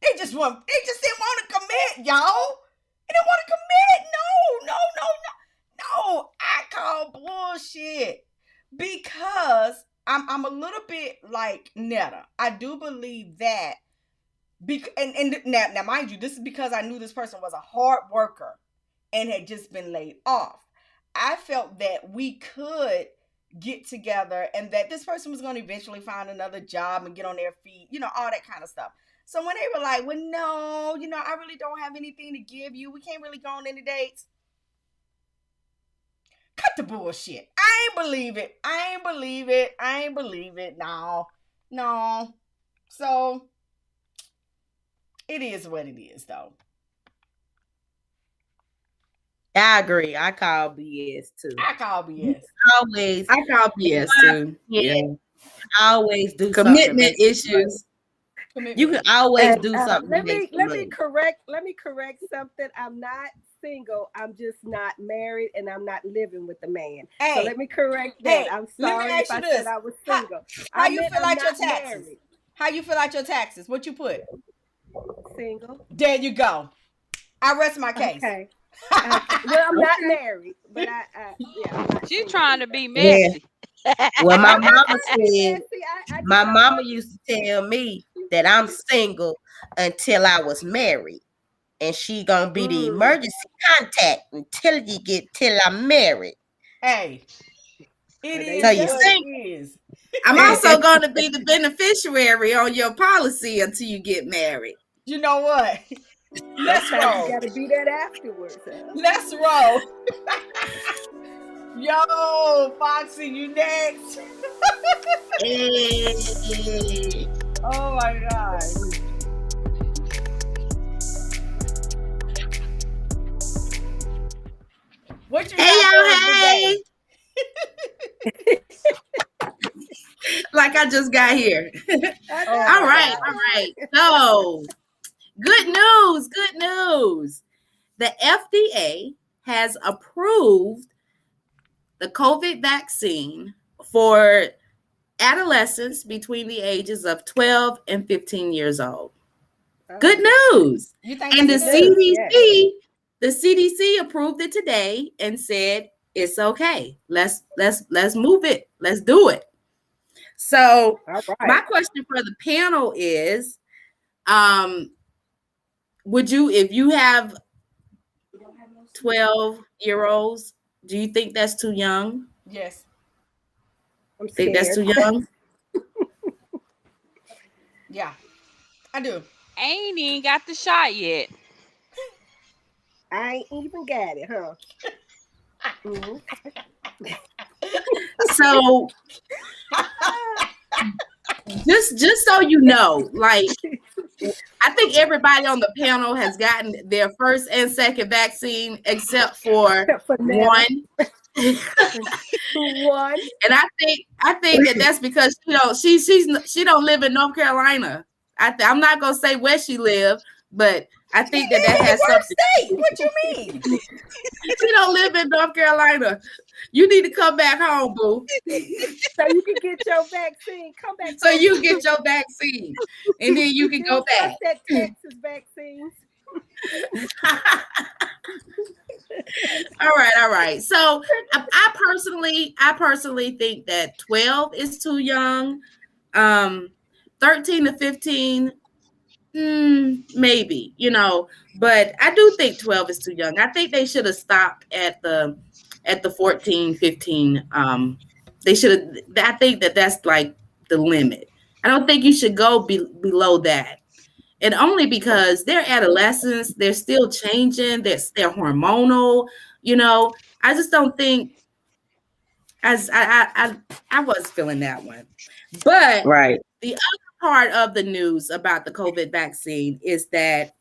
They just didn't want to commit, y'all. They didn't want to commit. No. I call bullshit. Because I'm a little bit like Netta. I do believe that. And now, mind you, this is because I knew this person was a hard worker and had just been laid off. I felt that we could get together and that this person was going to eventually find another job and get on their feet, all that kind of stuff. So when they were like, well, no, I really don't have anything to give you. We can't really go on any dates. Cut the bullshit. I ain't believe it. No. So it is what it is, though.
I agree. I call BS too.
I call BS.
Always.
I call BS too. Yeah.
Always do
commitment issues.
You can always do something.
Let me correct something. I'm not single. I'm just not married, and I'm not living with a man.
Hey,
so let me correct that. I'm sorry if I said I was single.
How you fill out your taxes? How you fill out your taxes? What you put?
Single.
There you go. I rest my case.
Okay. Well, I'm not married, but
She's trying to be messy.
Yeah. Well, my mama said, my mama used to tell me that I'm single until I was married, and she gonna be the emergency contact till I'm married.
Hey, it is.
So you
is.
I'm also going to be the beneficiary on your policy until you get married.
You know what? Let's roll.
You got to be that afterwards.
Let's roll. Yo, Foxy, you next.
Hey.
Oh my God. What you
hey. Like I just got here. All right. So, good news. The FDA has approved the COVID vaccine for adolescents between the ages of 12 and 15 years old. Good news. And the CDC approved it today and said it's okay. Let's move it. Let's do it. So my question for the panel is, would you, if you have 12-year-olds, do you think that's too young?
Yes.
I'm
think that's too young?
Yeah, I do.
Ain't even got the shot yet.
I ain't even got it, huh?
So just so you know, like, I think everybody on the panel has gotten their first and second vaccine except for one.
One.
And I think that's because she don't live in North Carolina. I'm not gonna say where she lives, but I think that has something.
State. What you mean?
She don't live in North Carolina. You need to come back home, boo.
So you can get your vaccine. Come back.
So you get your vaccine, and then you can go back.
That Texas vaccines.
All right. So I personally think that 12 is too young. 13 to 15, maybe, but I do think 12 is too young. I think they should have stopped at the 14, 15. They should have. I think that's like the limit. I don't think you should go below that. And only because they're adolescents, they're still changing, they're hormonal, I just don't think I was feeling that one. But the other part of the news about the COVID vaccine is that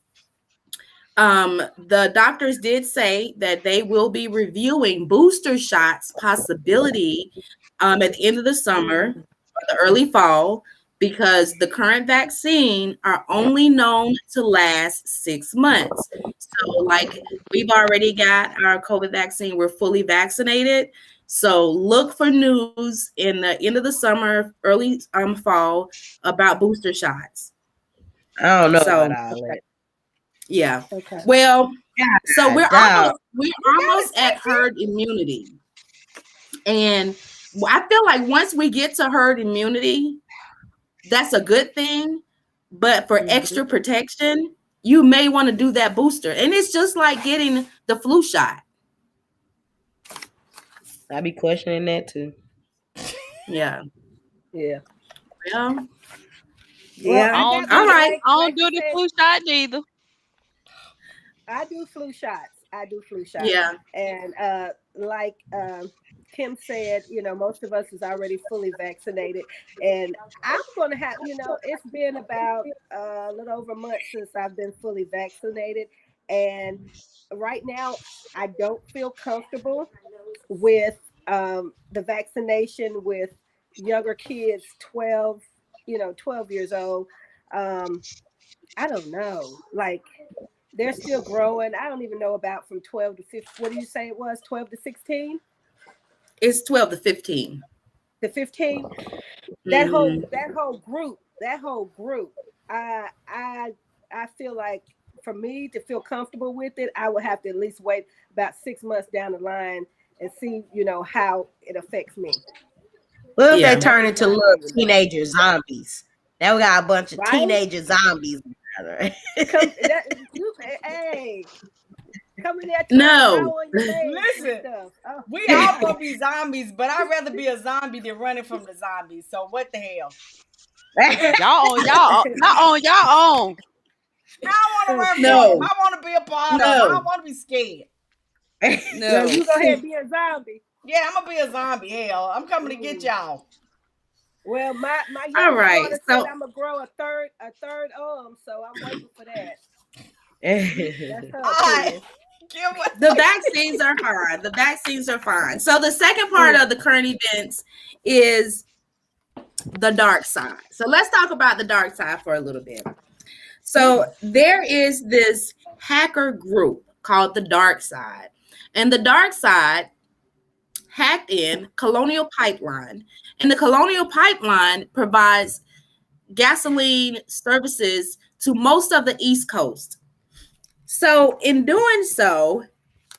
the doctors did say that they will be reviewing booster shots possibility at the end of the summer or the early fall. because the current vaccine are only known to last 6 months. So like we've already got our COVID vaccine, we're fully vaccinated. So look for news in the end of the summer, early fall about booster shots.
I don't know about all that.
Yeah.
Okay.
Well, so we're
dog.
almost at herd immunity. And I feel like once we get to herd immunity, that's a good thing. But for extra protection, you may want to do that booster. And it's just like getting the flu shot.
I be questioning that too.
Yeah.
Yeah.
Well,
Yeah.
All right. I don't do the flu shot either.
I do flu shots.
Yeah.
And like Kim said, most of us is already fully vaccinated. And I'm going to have, it's been about a little over a month since I've been fully vaccinated. And right now, I don't feel comfortable with the vaccination with younger kids, 12 years old. I don't know. Like, they're still growing. I don't even know about from 12 to 15. What do you say it was? 12 to 16?
It's 12 to 15.
The 15? That whole group. I feel like for me to feel comfortable with it, I would have to at least wait about 6 months down the line and see, how it affects me.
Well, if they turn into little teenager zombies. Now we got a bunch of teenager zombies.
Hey, come in there.
No,
listen, we all gonna be zombies, but I'd rather be a zombie than running from the zombies. So what the hell?
Y'all on y'all own.
I don't want to run from them. I want to be a part of them. I don't want to be scared.
No, you go ahead and be a zombie.
Yeah, I'm gonna be a zombie. Hell, I'm coming to get y'all.
Well, my
all right,
daughter said I'm gonna grow a third arm, so I'm waiting for that.
The vaccines are fine. The vaccines are fine. So the second part of the current events is the dark side. So let's talk about the dark side for a little bit. So there is this hacker group called the Dark Side, and the Dark Side hacked in Colonial Pipeline, and the Colonial Pipeline provides gasoline services to most of the East Coast. So in doing so,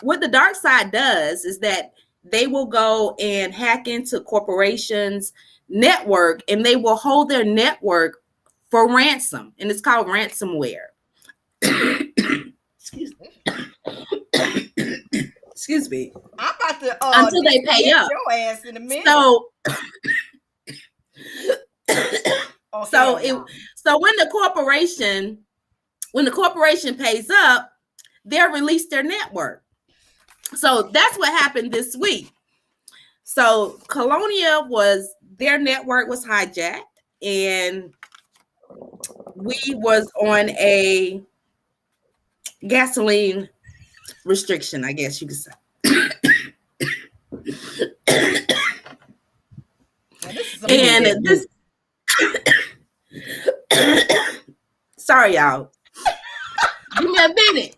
what the Dark Side does is that they will go and hack into corporations' network, and they will hold their network for ransom, and it's called ransomware. Excuse me.
I'm about to
until they pay up.
Your ass in a minute.
So when the corporation pays up, they'll release their network. So that's what happened this week. So Colonia their network was hijacked, and we was on a gasoline restriction, I guess you could say. And this sorry, y'all. Give me a minute.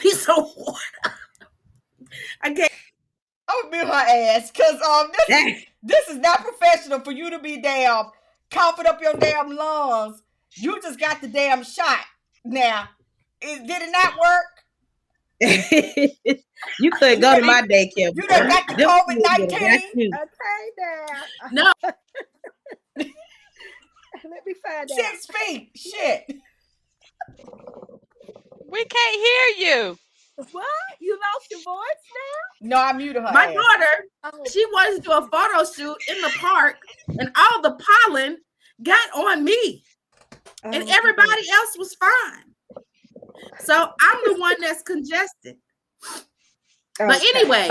He's so warm. I can't.
I'm gonna beat her ass because this is not professional for you to be damn coughing up your damn lungs. You just got the damn shot. Now, did it not work?
You couldn't go to my daycare.
You done got the COVID-19.
Okay, now.
No.
Let me find out.
6 feet. Shit.
We can't hear you.
What? You lost your voice now?
No, I muted her.
My daughter, she wanted to do a photo shoot in the park, and all the pollen got on me, and everybody else was fine. So I'm the one that's congested. But anyway,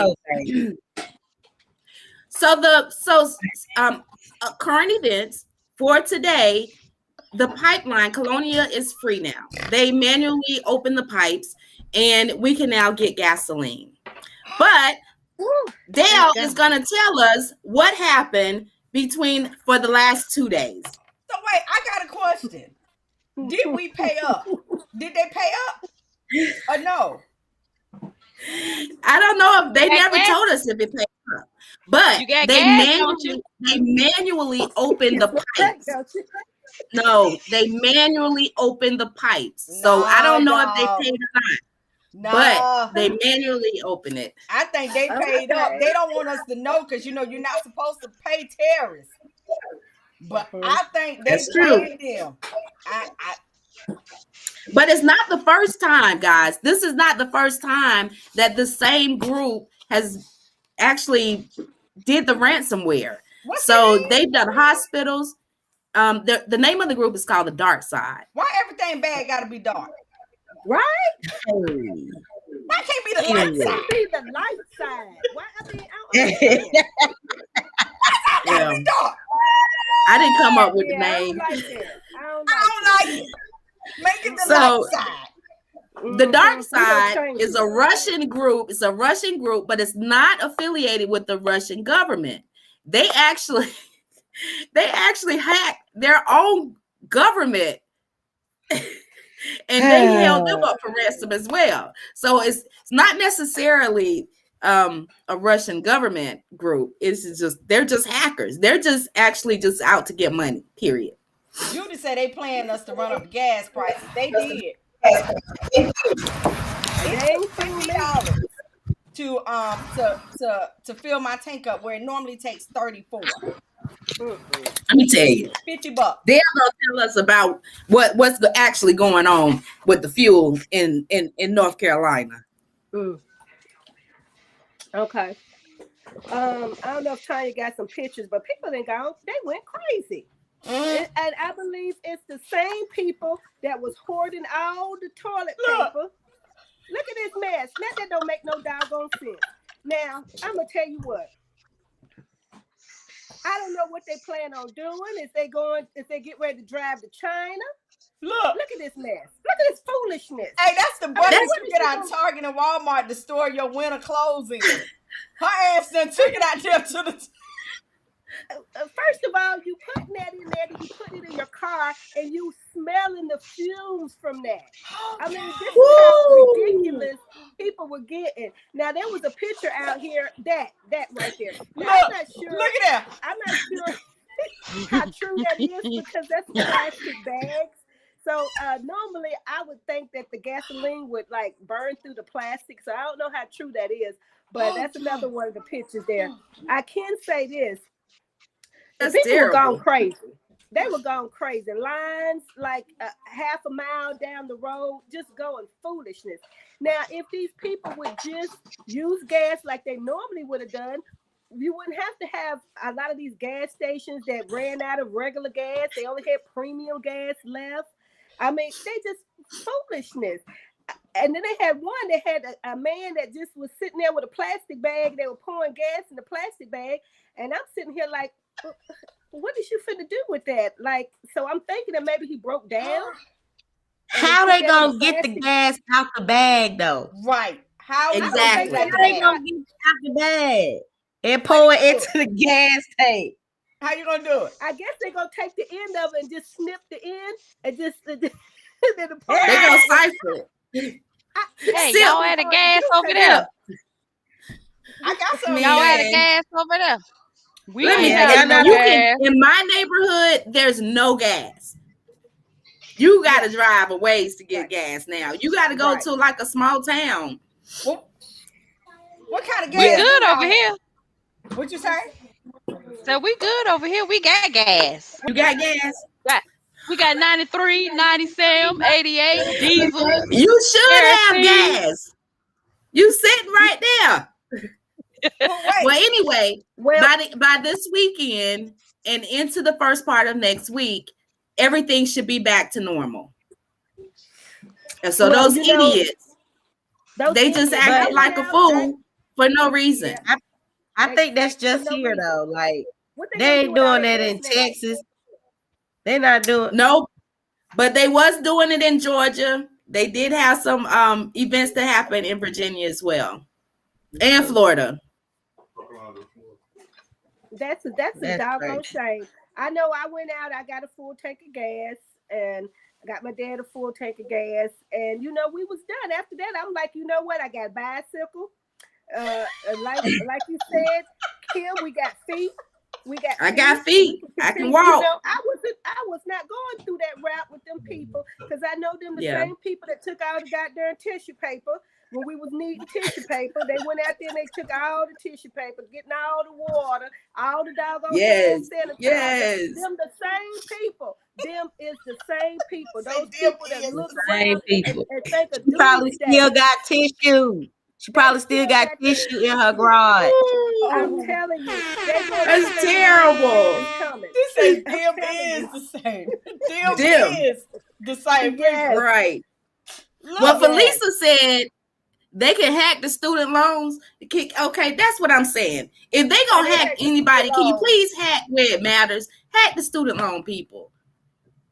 current events for today. The pipeline, Colonia, is free now. They manually open the pipes, and we can now get gasoline. But Dale is going to tell us what happened for the last 2 days.
So wait, I got a question. Did we pay up? Did they pay up or no?
I don't know if they
got
never
gas?
told us if it paid up, but
You got
they
gas, don't you?
manually opened the pipes. No, they manually opened the pipes. So I don't know if they paid or not.
No,
But they manually open it.
I think they paid up. They don't want us to know because you're not supposed to pay terrorists. But I think they
That's true.
paid them.
But it's not the first time, guys. This is not the first time that the same group has actually did the ransomware. They've done hospitals. The name of the group is called the Dark Side.
Why everything bad got to be dark?
Right?
Why can't be the light side?
Be the light side. Why? I mean, I don't understand.
Dark.
I didn't come up with the name.
I don't
like it. Make it the light side.
The Dark Side is a Russian group. It's a Russian group, but it's not affiliated with the Russian government. They actually hacked their own government. And they held them up for ransom as well. So it's not necessarily a Russian government group. They're just hackers. They're just out to get money, period.
Judy said they planned us to run up gas prices. They did. It's $50 to fill my tank up where it normally takes $34.
Let me tell you,
$50.
They're gonna tell us about what's actually going on with the fuel in North Carolina.
Okay. I don't know if Tanya got some pictures, but people they went crazy. And I believe it's the same people that was hoarding all the toilet paper. Look at this mess. That don't make no doggone sense. Now, I'm gonna tell you what. I don't know what they plan on doing. If they get ready to drive to China. Look at this mess. Look at this foolishness.
Hey, that's the budget you get out of Target and Walmart to store your winter clothes in. Her ass done took it out there to the...
First of all, you putting that in there, and you put it in your car, and you smelling the fumes from that. I mean, this is how ridiculous people were getting. Now, there was a picture out here, that right there. Now, I'm not sure.
Look at that.
I'm not sure how true that is because that's plastic bags. So normally, I would think that the gasoline would like burn through the plastic. So I don't know how true that is, but that's another one of the pictures there. I can say this.
That's
people
terrible.
Were going crazy. They were going crazy. Lines like half a mile down the road, just going foolishness. Now, if these people would just use gas like they normally would have done, you wouldn't have to have a lot of these gas stations that ran out of regular gas. They only had premium gas left. I mean, they just foolishness. And then they had one that had a man that just was sitting there with a plastic bag. They were pouring gas in the plastic bag. And I'm sitting here like, what is you finna do with that? Like, so I'm thinking that maybe he broke down.
How they gonna get the gas out the bag though?
Right. How
exactly?
How they gonna get it out the bag and pour it into the gas tank?
How you gonna do it?
I guess they're gonna take the end of it and just snip the end and just then
they're gonna cipher it.
Hey, y'all had a gas over there.
I got some.
Y'all had a gas over there.
Let me tell you, in my neighborhood, there's no gas. You got to drive a ways to get gas now. You got to go to like a small town.
What kind of gas?
We good over here.
What you say?
So we good over here. We got gas.
You got gas?
We got 93, 97, 88, diesel.
You should have gas. You sitting right there. Well, anyway, by this weekend and into the first part of next week, everything should be back to normal. And so those idiots, they just act like a fool for no reason.
I think that's just here though. Like they ain't doing that in Texas. They're not doing
but they was doing it in Georgia. They did have some events that happened in Virginia as well, and Florida.
That's a
That's
doggone
crazy.
shame. I know I went out, I got a full tank of gas, and I got my dad a full tank of gas, and we was done. After that, I'm like, you know what? I got a bicycle. Like you said, Kim, we got feet. We got
I
feet.
got
We
feet.
can
I can
continue.
walk.
I was not going through that route with them people because I know them the
Yeah.
same people that took all the goddamn tissue paper when we was needing tissue paper. They went out there and they took all the tissue paper, getting all the water, all the doggone hand
Yes.
sanitizer.
Yes.
Them the same people. Them is the same people.
Say
Those
them
people that
is
look
the
Same
around
people.
and think of
She probably
doomsday.
still got tissue. She probably still got tissue in her garage.
I'm telling you, they gonna
That's
tell you
terrible.
it's coming.
This say
I'm
them
telling
is
you.
the same. Them
Them.
is the same
Yes.
people.
Right.
Look,
Well,
Yes.
Felisa said they can hack the student loans. Okay, that's what I'm saying. If they gonna
They
hack
hack the
anybody,
student
can you
loans.
please hack where it matters? Hack the student loan people.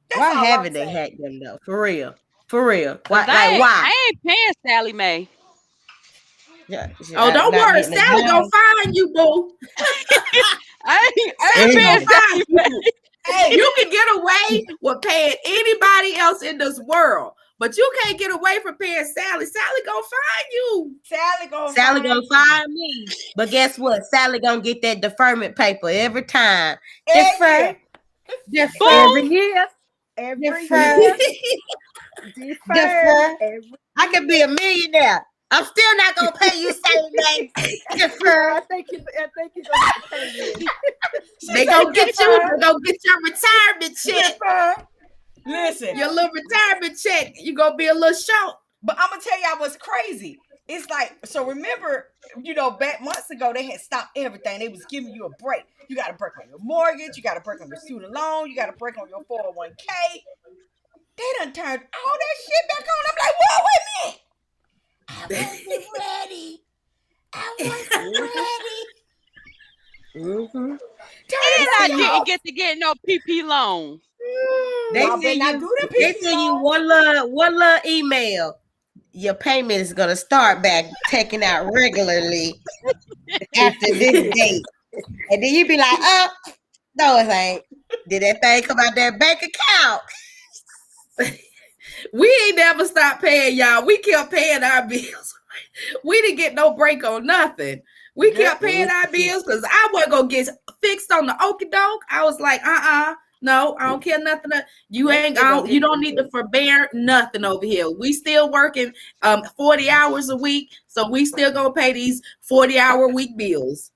that's
Why
all I'm
haven't they
saying.
hacked them though? For real. For real. Why?
'Cause
Like why?
I ain't paying Sally Mae.
Yeah,
Oh,
I'm
don't
not
worry.
getting a
Sally gonna
dime.
find you, boo.
I ain't
Sally
paying
gonna
Sally
find
Mae.
you.
Hey,
You can get away with paying anybody else in this world, but you can't get away from paying Sally. Sally gonna find you.
Sally gonna
Sally
find
gonna
you.
find me. But guess what? Sally gonna get that deferment paper every time.
Every
Defer.
Boom.
Every year.
Every
Defer.
year, deferred.
Defer.
Every
I could be a millionaire. I'm still not gonna pay you Sally Mae. Defer.
I think you're gonna have to pay me.
They gonna get you. They gonna get your retirement check.
Defer. Listen,
Your little retirement check. You gonna be a little short.
but I'm gonna tell y'all what's crazy. It's like, so remember, back months ago, they had stopped everything. They was giving you a break. You got to break on your mortgage. You got to break on your student loan. You got to break on your 401k. They done turned all that shit back on. I'm like, whoa, wait a minute. I wasn't ready. I wasn't ready.
Mm-hmm.
And I
Turn
didn't get to get no PP loans.
They
Y'all
send
better not
you.
do them
They
PP
send you
loans.
one little email. Your payment is gonna start back taking out regularly after this date, and then you be like, "Oh, no, it ain't." Did that thing come out that bank account?
We ain't never stopped paying y'all. We kept paying our bills. We didn't get no break on nothing. We kept paying our bills because I wasn't gonna get fixed on the okie doke. I was like, no, I don't care nothing. You don't need to forbear nothing over here. We still working 40 hours a week, so we still gonna pay these 40-hour week bills.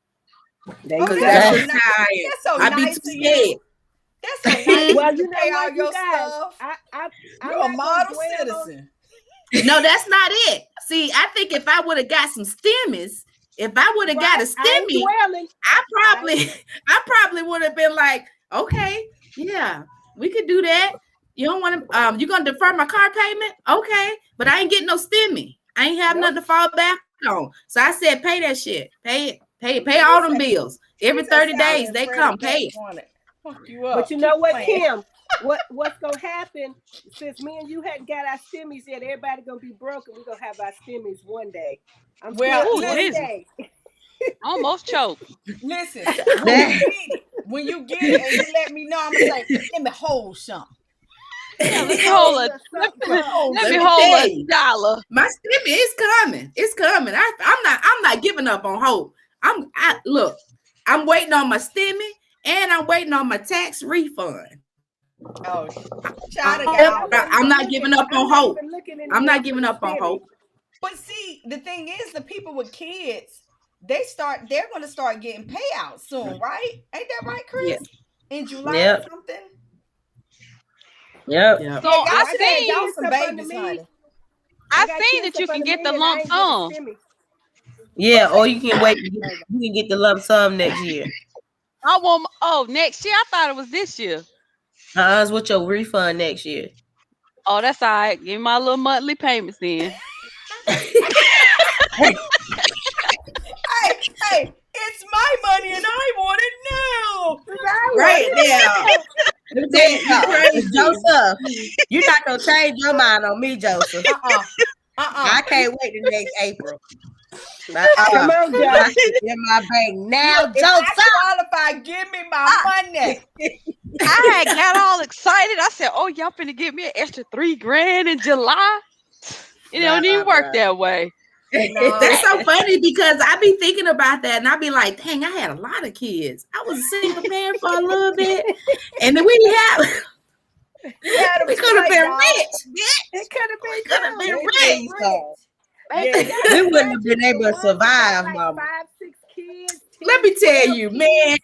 Because that's just how I am.
That's so
I be
nice
too
of
scared.
you. That's so nice.
Well,
You pay all your
guys,
stuff.
I'm
You're a
not
model
gonna dwell on-
citizen.
No, that's not it. See, I think if I would have got some stimmies, if I would have got a
I ain't
stimmy,
dwelling.
I probably would have been like, okay, yeah, we could do that. You don't want to, you gonna defer my car payment? Okay, but I ain't getting no stimmy. I ain't have nothing to fall back on. So I said, pay that shit. Pay all them bills. Every 30 days they come, pay it.
Fuck you up.
But you know
Keep
what,
playing.
Kim? What's gonna happen since me and you hadn't got our stimmies yet? Everybody gonna be broke, and we're gonna have our stimmies one day.
Well,
still
listen.
one day.
Almost choked.
Listen, when you get it and you let me know, I'm gonna say, let me hold something.
Yeah, let me hold a dollar.
My stimmy is coming. It's coming. I'm not giving up on hope. Look, I'm waiting on my stimmy and I'm waiting on my tax refund.
Oh, I'm
not giving up on hope. I'm not giving up on hope.
But see, the thing is, the people with kids, they're going to start getting payouts soon, right? Ain't that right, Chris?
Yeah.
In July or something.
Yep.
So I seen
y'all some babies, honey.
I seen that you can get the lump sum.
Yeah, or you can wait. You can get the lump sum next year.
Next year? I thought it was this year.
It's with your refund next year.
Oh, that's all right. Give me my little monthly payments then.
Hey, it's my money and I want it now.
Right now.
Joseph, you're not gonna change your mind on me, Joseph.
I
can't wait the next April.
Come on, Joe.
In my bank now.
Look, if I qualify, give me my money.
I had got all excited. I said, "Oh, y'all finna give me an extra $3,000 in July." It don't even work that way.
No.
That's so funny because I be thinking about that and I be like, dang, I had a lot of kids. I was a single parent for a little bit. And then we could have been rich.
It could have been.
We could have been rich.
We wouldn't have been able to survive,
like
Mama.
5, 6 kids.
Let me tell you, man,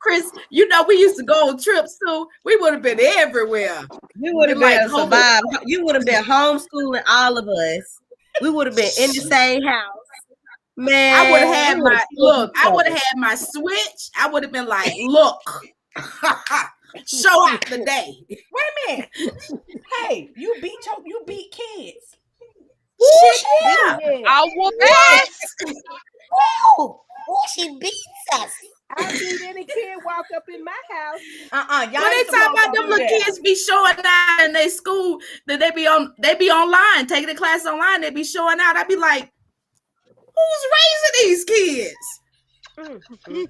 Chris, you know, we used to go on trips too. We would have been everywhere.
We would have been able to survive. You would have been homeschooling all of us. We would have been in the same house. Man,
I would have had my look. I would have had my switch. I would have been like, look, show out the day.
Wait a minute. Hey, you beat kids.
Shit, yeah.
I will pass.
Oh, she beats us.
I beat any kid walk up in my house.
Y'all
When they talk about them little kids be showing out in their school, that they be online, taking the class online, they be showing out. I'd be like, who's raising these kids? You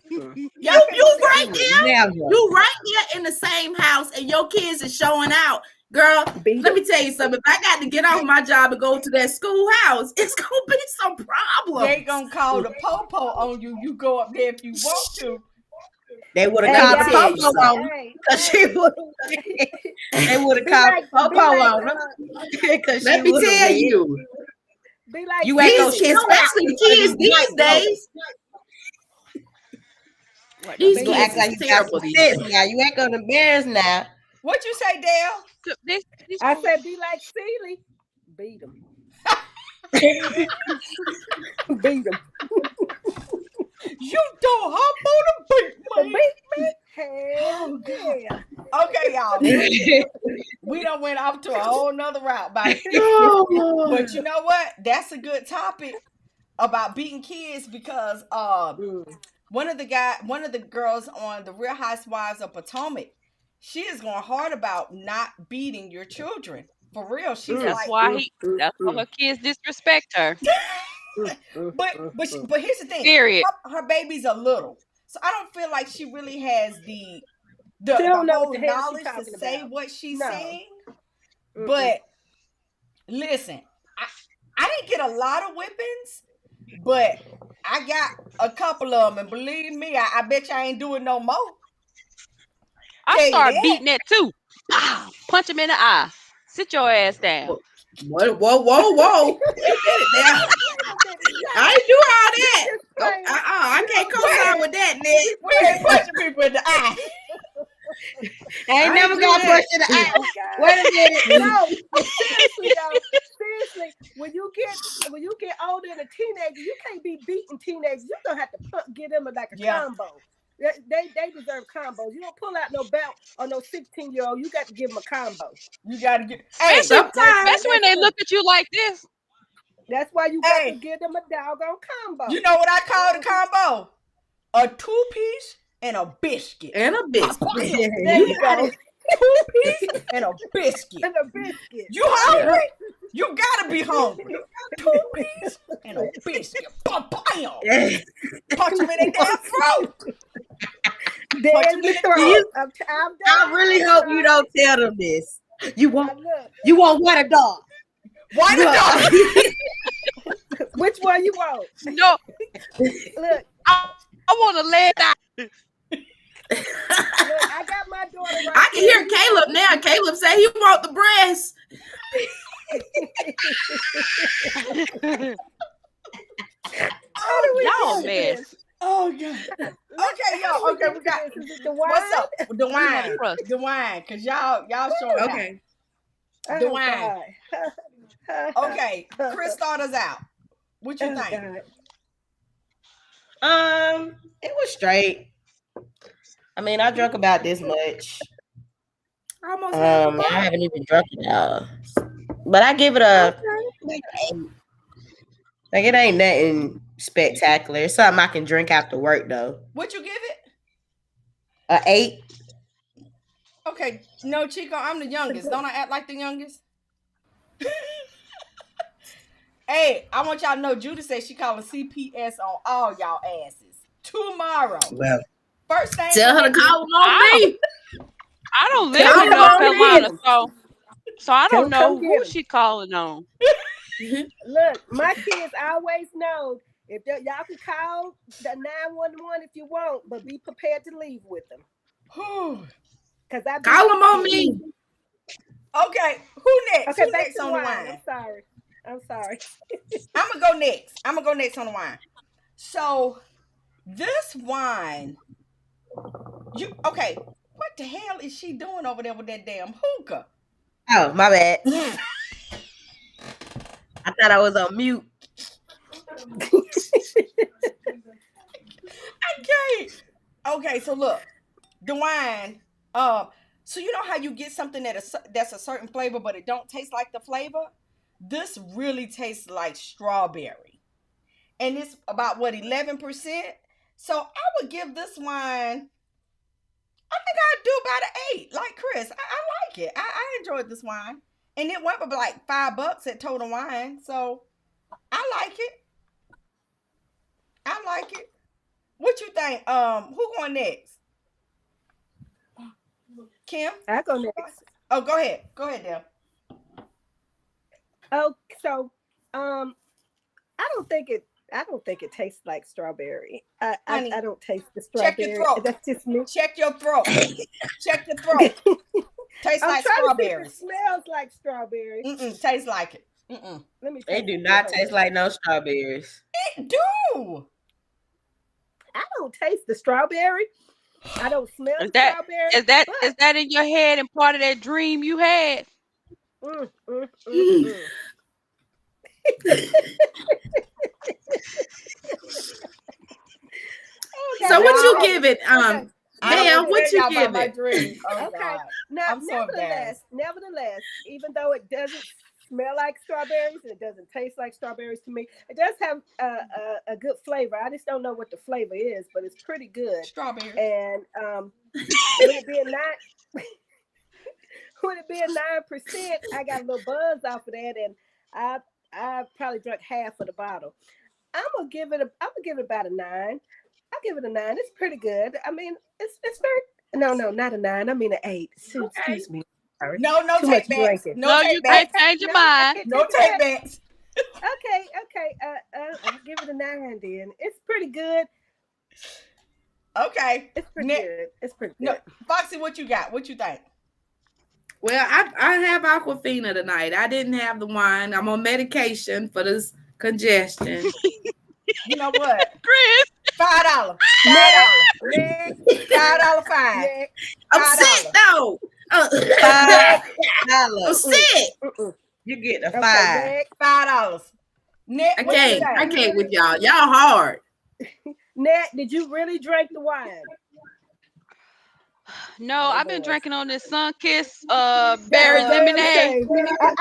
right there.
Never.
You right there in the same house and your kids is showing out. Girl, let me tell you something. If I got to get off my job and go to that schoolhouse, it's gonna be some problems.
They gonna call the popo on you. You go up there if you want to.
They would have called the popo on because she would. They would have called the popo on.
Let me tell you.
Be like,
You ain't gonna shit, especially the kids these days. These kids
act like you got some sense now. You ain't gonna embarrass now.
What you say, Dale?
I said, be like Sealy. Beat them. Beat them.
You don't humble the beat me.
Hell yeah.
Okay, y'all. We done went off to a whole nother route, but you know what? That's a good topic about beating kids because one of the girls on the Real Housewives of Potomac, she is going hard about not beating your children. For real. She's
that's why her kids disrespect her.
But here's the thing.
Period.
Her babies are little. So I don't feel like she really has the
don't know
whole
what the hell
knowledge
she's
to
talking
say
about.
what she's
No.
saying. But listen, I didn't get a lot of whippings, but I got a couple of them, and believe me, I bet you I ain't doing no more.
I start beating that too. Punch him in the eye. Sit your ass down.
Whoa. I ain't do all that. I can't co-sign with that, Nick.
We ain't punching people in the eye.
I ain't never got pushed in the eye. Wait a minute.
No, seriously, though. Seriously, when you get older and a teenager, you can't be beating teenagers. You don't have to get them like a combo. They deserve combos. You don't pull out no belt or no 16-year-old. You got to give them a combo.
You got to get.
Hey, especially when they look at you like this.
That's why you got to give them a doggone combo.
You know what I call the combo? A 2-piece and a biscuit.
And a biscuit.
There you go.
2-piece and a biscuit.
And a biscuit.
You hungry? You gotta be hungry. 2-piece and a biscuit. Bam, bam. Punch him in the damn throat.
Then the throat.
I really hope you don't tell them this. You want what, a dog?
What a dog?
Which one you want?
No.
Look,
I want to lay it out.
Look, I got my daughter right
I can hear Caleb now. Caleb say he want the breast.
Y'all mess.
Oh God. Okay, y'all. Okay, we got
the wine.
What's up? The wine, cause y'all showing
Okay.
out. The wine. Okay, Chris, start us out. What you think?
It was straight. I mean, I drank about this much. I haven't even drunk it all, but I give it a like it ain't nothing spectacular. It's something I can drink after work though.
What you give it?
A 8.
Okay, no, Chico, I'm the youngest. Don't I act like the youngest? Hey, I want y'all to know Judy said she calling CPS on all y'all asses tomorrow.
Well,
First thing.
Tell her to call them on me.
I don't live
Tell
in
them
North
on
Carolina,
in.
so I
Tell
don't
them come
know
get
who
'em.
she calling on.
Look, my kids always know if y'all can call the 911 if you want, but be prepared to leave with them. Because I
Call them on me.
Okay, who next?
Okay,
Who
back
next
to
on
the
the
wine.
wine?
I'm sorry.
I'm gonna go next. I'm gonna go next on the wine. So this wine, okay? What the hell is she doing over there with that damn hookah?
oh, my bad. I thought I was on mute.
Okay, so look, the wine. So you know how you get something that's a certain flavor, but it don't taste like the flavor. This really tastes like strawberry, and it's about what 11%. So I would give this wine. I think I'd do about an 8, like Chris. I like it. I enjoyed this wine, and it went for like $5 at Total Wine. So I like it. I like it. What you think? Who going next? Kim?
I go next.
Oh, go ahead. Go ahead, Dale.
Oh, so I don't think it tastes like strawberry. I don't taste the strawberry.
Check your throat.
That's just me.
Check your throat. Check your throat. Tastes
I'm
like
trying
strawberries.
to see if it smells like strawberry.
Tastes like it.
Let me.
They do not taste like no strawberries.
It do.
I don't taste the strawberry. I don't smell
Is
the
that
strawberry.
is that in your head and part of that dream you had?
So what you give it?
Dale,
what you give it?
Okay. Now,
I'm so embarrassed.
nevertheless, even though it doesn't smell like strawberries and it doesn't taste like strawberries to me, it does have a good flavor. I just don't know what the flavor is, but it's pretty good.
Strawberry.
And would it be a 9%? I got a little buzz off of that, and I probably drank half of the bottle. I'm gonna give it about a 9. I'll give it a 9. It's pretty good. I mean, it's very no, not a 9. I mean an 8. Excuse me. Sorry.
No
Too
take
much
backs.
drinking.
No
you
take backs.
can't change your mind.
No take backs.
Okay. I'll give it a 9 then. It's pretty good.
Okay.
It's pretty good. It's pretty good.
No, Foxy, what you got? What you think?
Well, I have Aquafina tonight. I didn't have the wine. I'm on medication for this congestion.
You know what?
Chris,
$5. $5 fine.
I'm sick though.
$5.
I'm sick.
You get a
Okay,
5.
$5.
I can't with y'all. Y'all hard.
Nat, did you really drink the wine?
no, I've been drinking on this Sun-Kissed berry lemonade.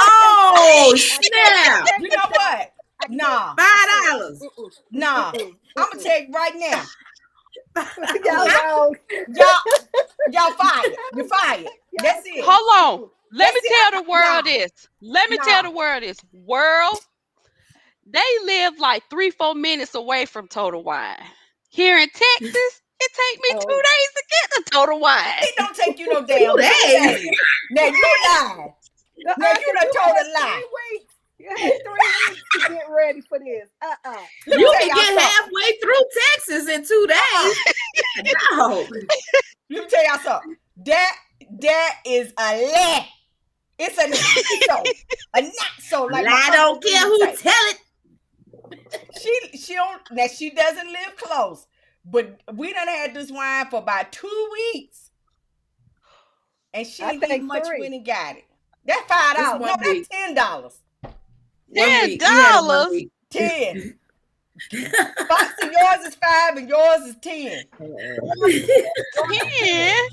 Oh snap!
You know what? Nah.
$5.
Nah. I'm gonna tell you right now. Y'all fired. You're fired. That's it.
Hold on. Let me
That's
tell
it.
the world
Nah.
this. Let me
Nah.
tell the world this. World, they live like 3-4 minutes away from Total Wine. Here in Texas, it take me 2 days to get to Total Wine.
It don't take you no damn
2 days.
Now you lied. Now you done told a lie.
3 weeks. You had 3 weeks to get ready for this.
You can get halfway through Texas in 2 days. No.
Let me tell y'all something. That is a lie. It's a not so. A not so. Like
I don't care who tell it.
She don't. Now she doesn't live close, but we done had this wine for about 2 weeks, and she didn't get much when he got it. That's $5. No, that's $10.
$10.
10. Foxy, yours is 5 and yours is 10.
10?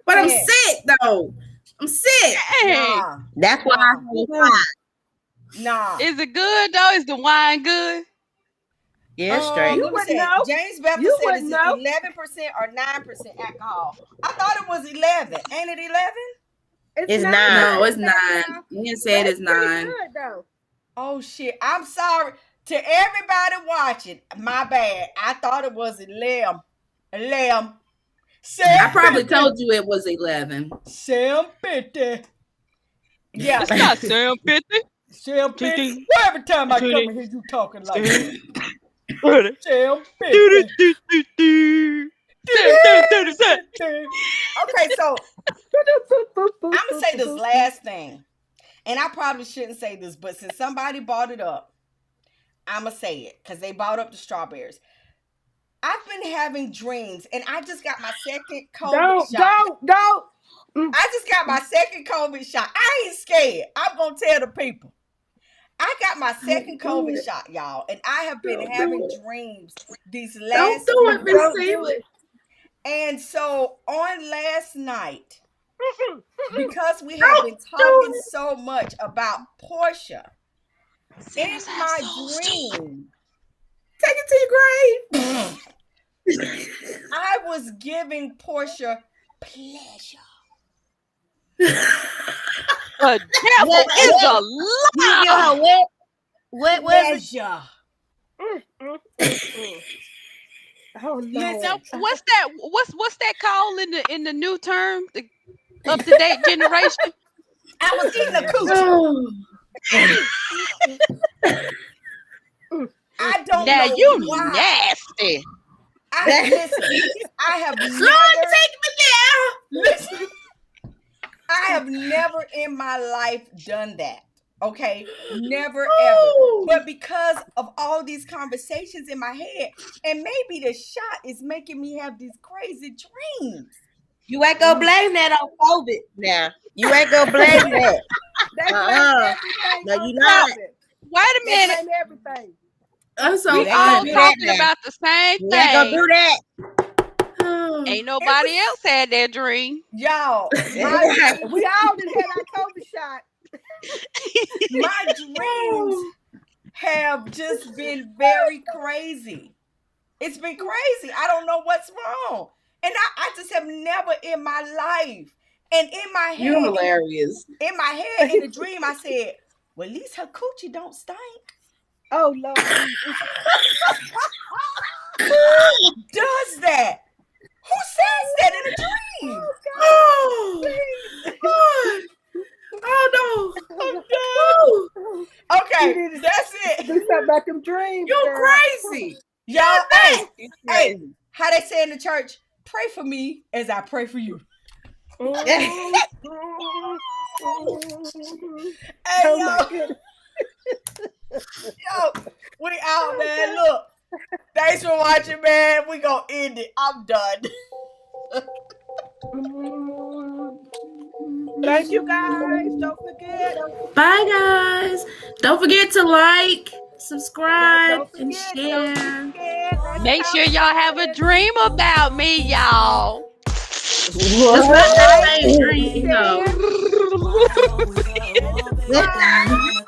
But I'm sick though. I'm sick.
Nah.
That's why I hold 5.
Nah.
Is it good though? Is the wine good?
Yeah, straight.
You wouldn't know.
James Bethel
You
said it's
wouldn't know.
11% or 9% alcohol. I thought it was 11. Ain't it 11?
It's 9.
No, it's 9. Ian said it's 9.
Good, though.
Oh shit! I'm sorry to everybody watching. My bad. I thought it was 11. 11.
I probably told you it was 11.
750. Yeah,
It's not 750.
750. Every time I come in here, you talking like that. 750. Okay, so I'm gonna say this last thing, and I probably shouldn't say this, but since somebody brought it up, I'm gonna say it because they brought up the strawberries. I've been having dreams, and I just got my second COVID shot.
Don't.
I just got my second COVID shot. I ain't scared. I'm gonna tell the people. I got my second COVID shot, y'all, and I have been having dreams these last
Don't do it.
And so on last night, because we have been talking so much about Portia, in my dream,
take it to your grave.
I was giving Portia pleasure.
The devil is a lie.
What was it?
Pleasure.
Oh no.
Listen,
What's that? What's that called in the new term? The up to date generation.
I was eating a coochie. I don't
Now
know
you
why.
nasty.
I have
Lord, take me down.
listen, I have never in my life done that. Okay, never ever. But because of all these conversations in my head, and maybe the shot is making me have these crazy dreams.
You ain't gonna blame that on COVID now. You ain't gonna blame that.
They blame everything
No,
on
you not.
COVID.
Wait a
They
minute.
blame everything.
So
We
ain't
all
gonna do that
talking
now.
about the same
You ain't gonna
thing.
do that.
Ain't nobody else had that dream.
Y'all,
We all done had our COVID shot.
my dreams have just been very crazy. It's been crazy. I don't know what's wrong. And I just have never in my life. And in my head,
You're hilarious.
in my head, in the dream, I said, well, at least her coochie don't stink.
Oh Lord Jesus.
Who does that? Who says that in a dream?
Oh no.
Okay, that's it.
Do something about them dreams.
You're
girl.
crazy.
Y'all, hey, how they say in the church, pray for me as I pray for you. Hey,
Oh my goodness.
yo, we out, man. Look, thanks for watching, man. We gonna end it. I'm done.
Thank you guys. Don't forget.
Bye guys. Don't forget to like, subscribe,
Don't
and
forget.
share.
Don't forget. Let's
Make
talk
sure y'all have a
about it.
dream about me, y'all.
It's not the same dream, though.
Why always a war, baby?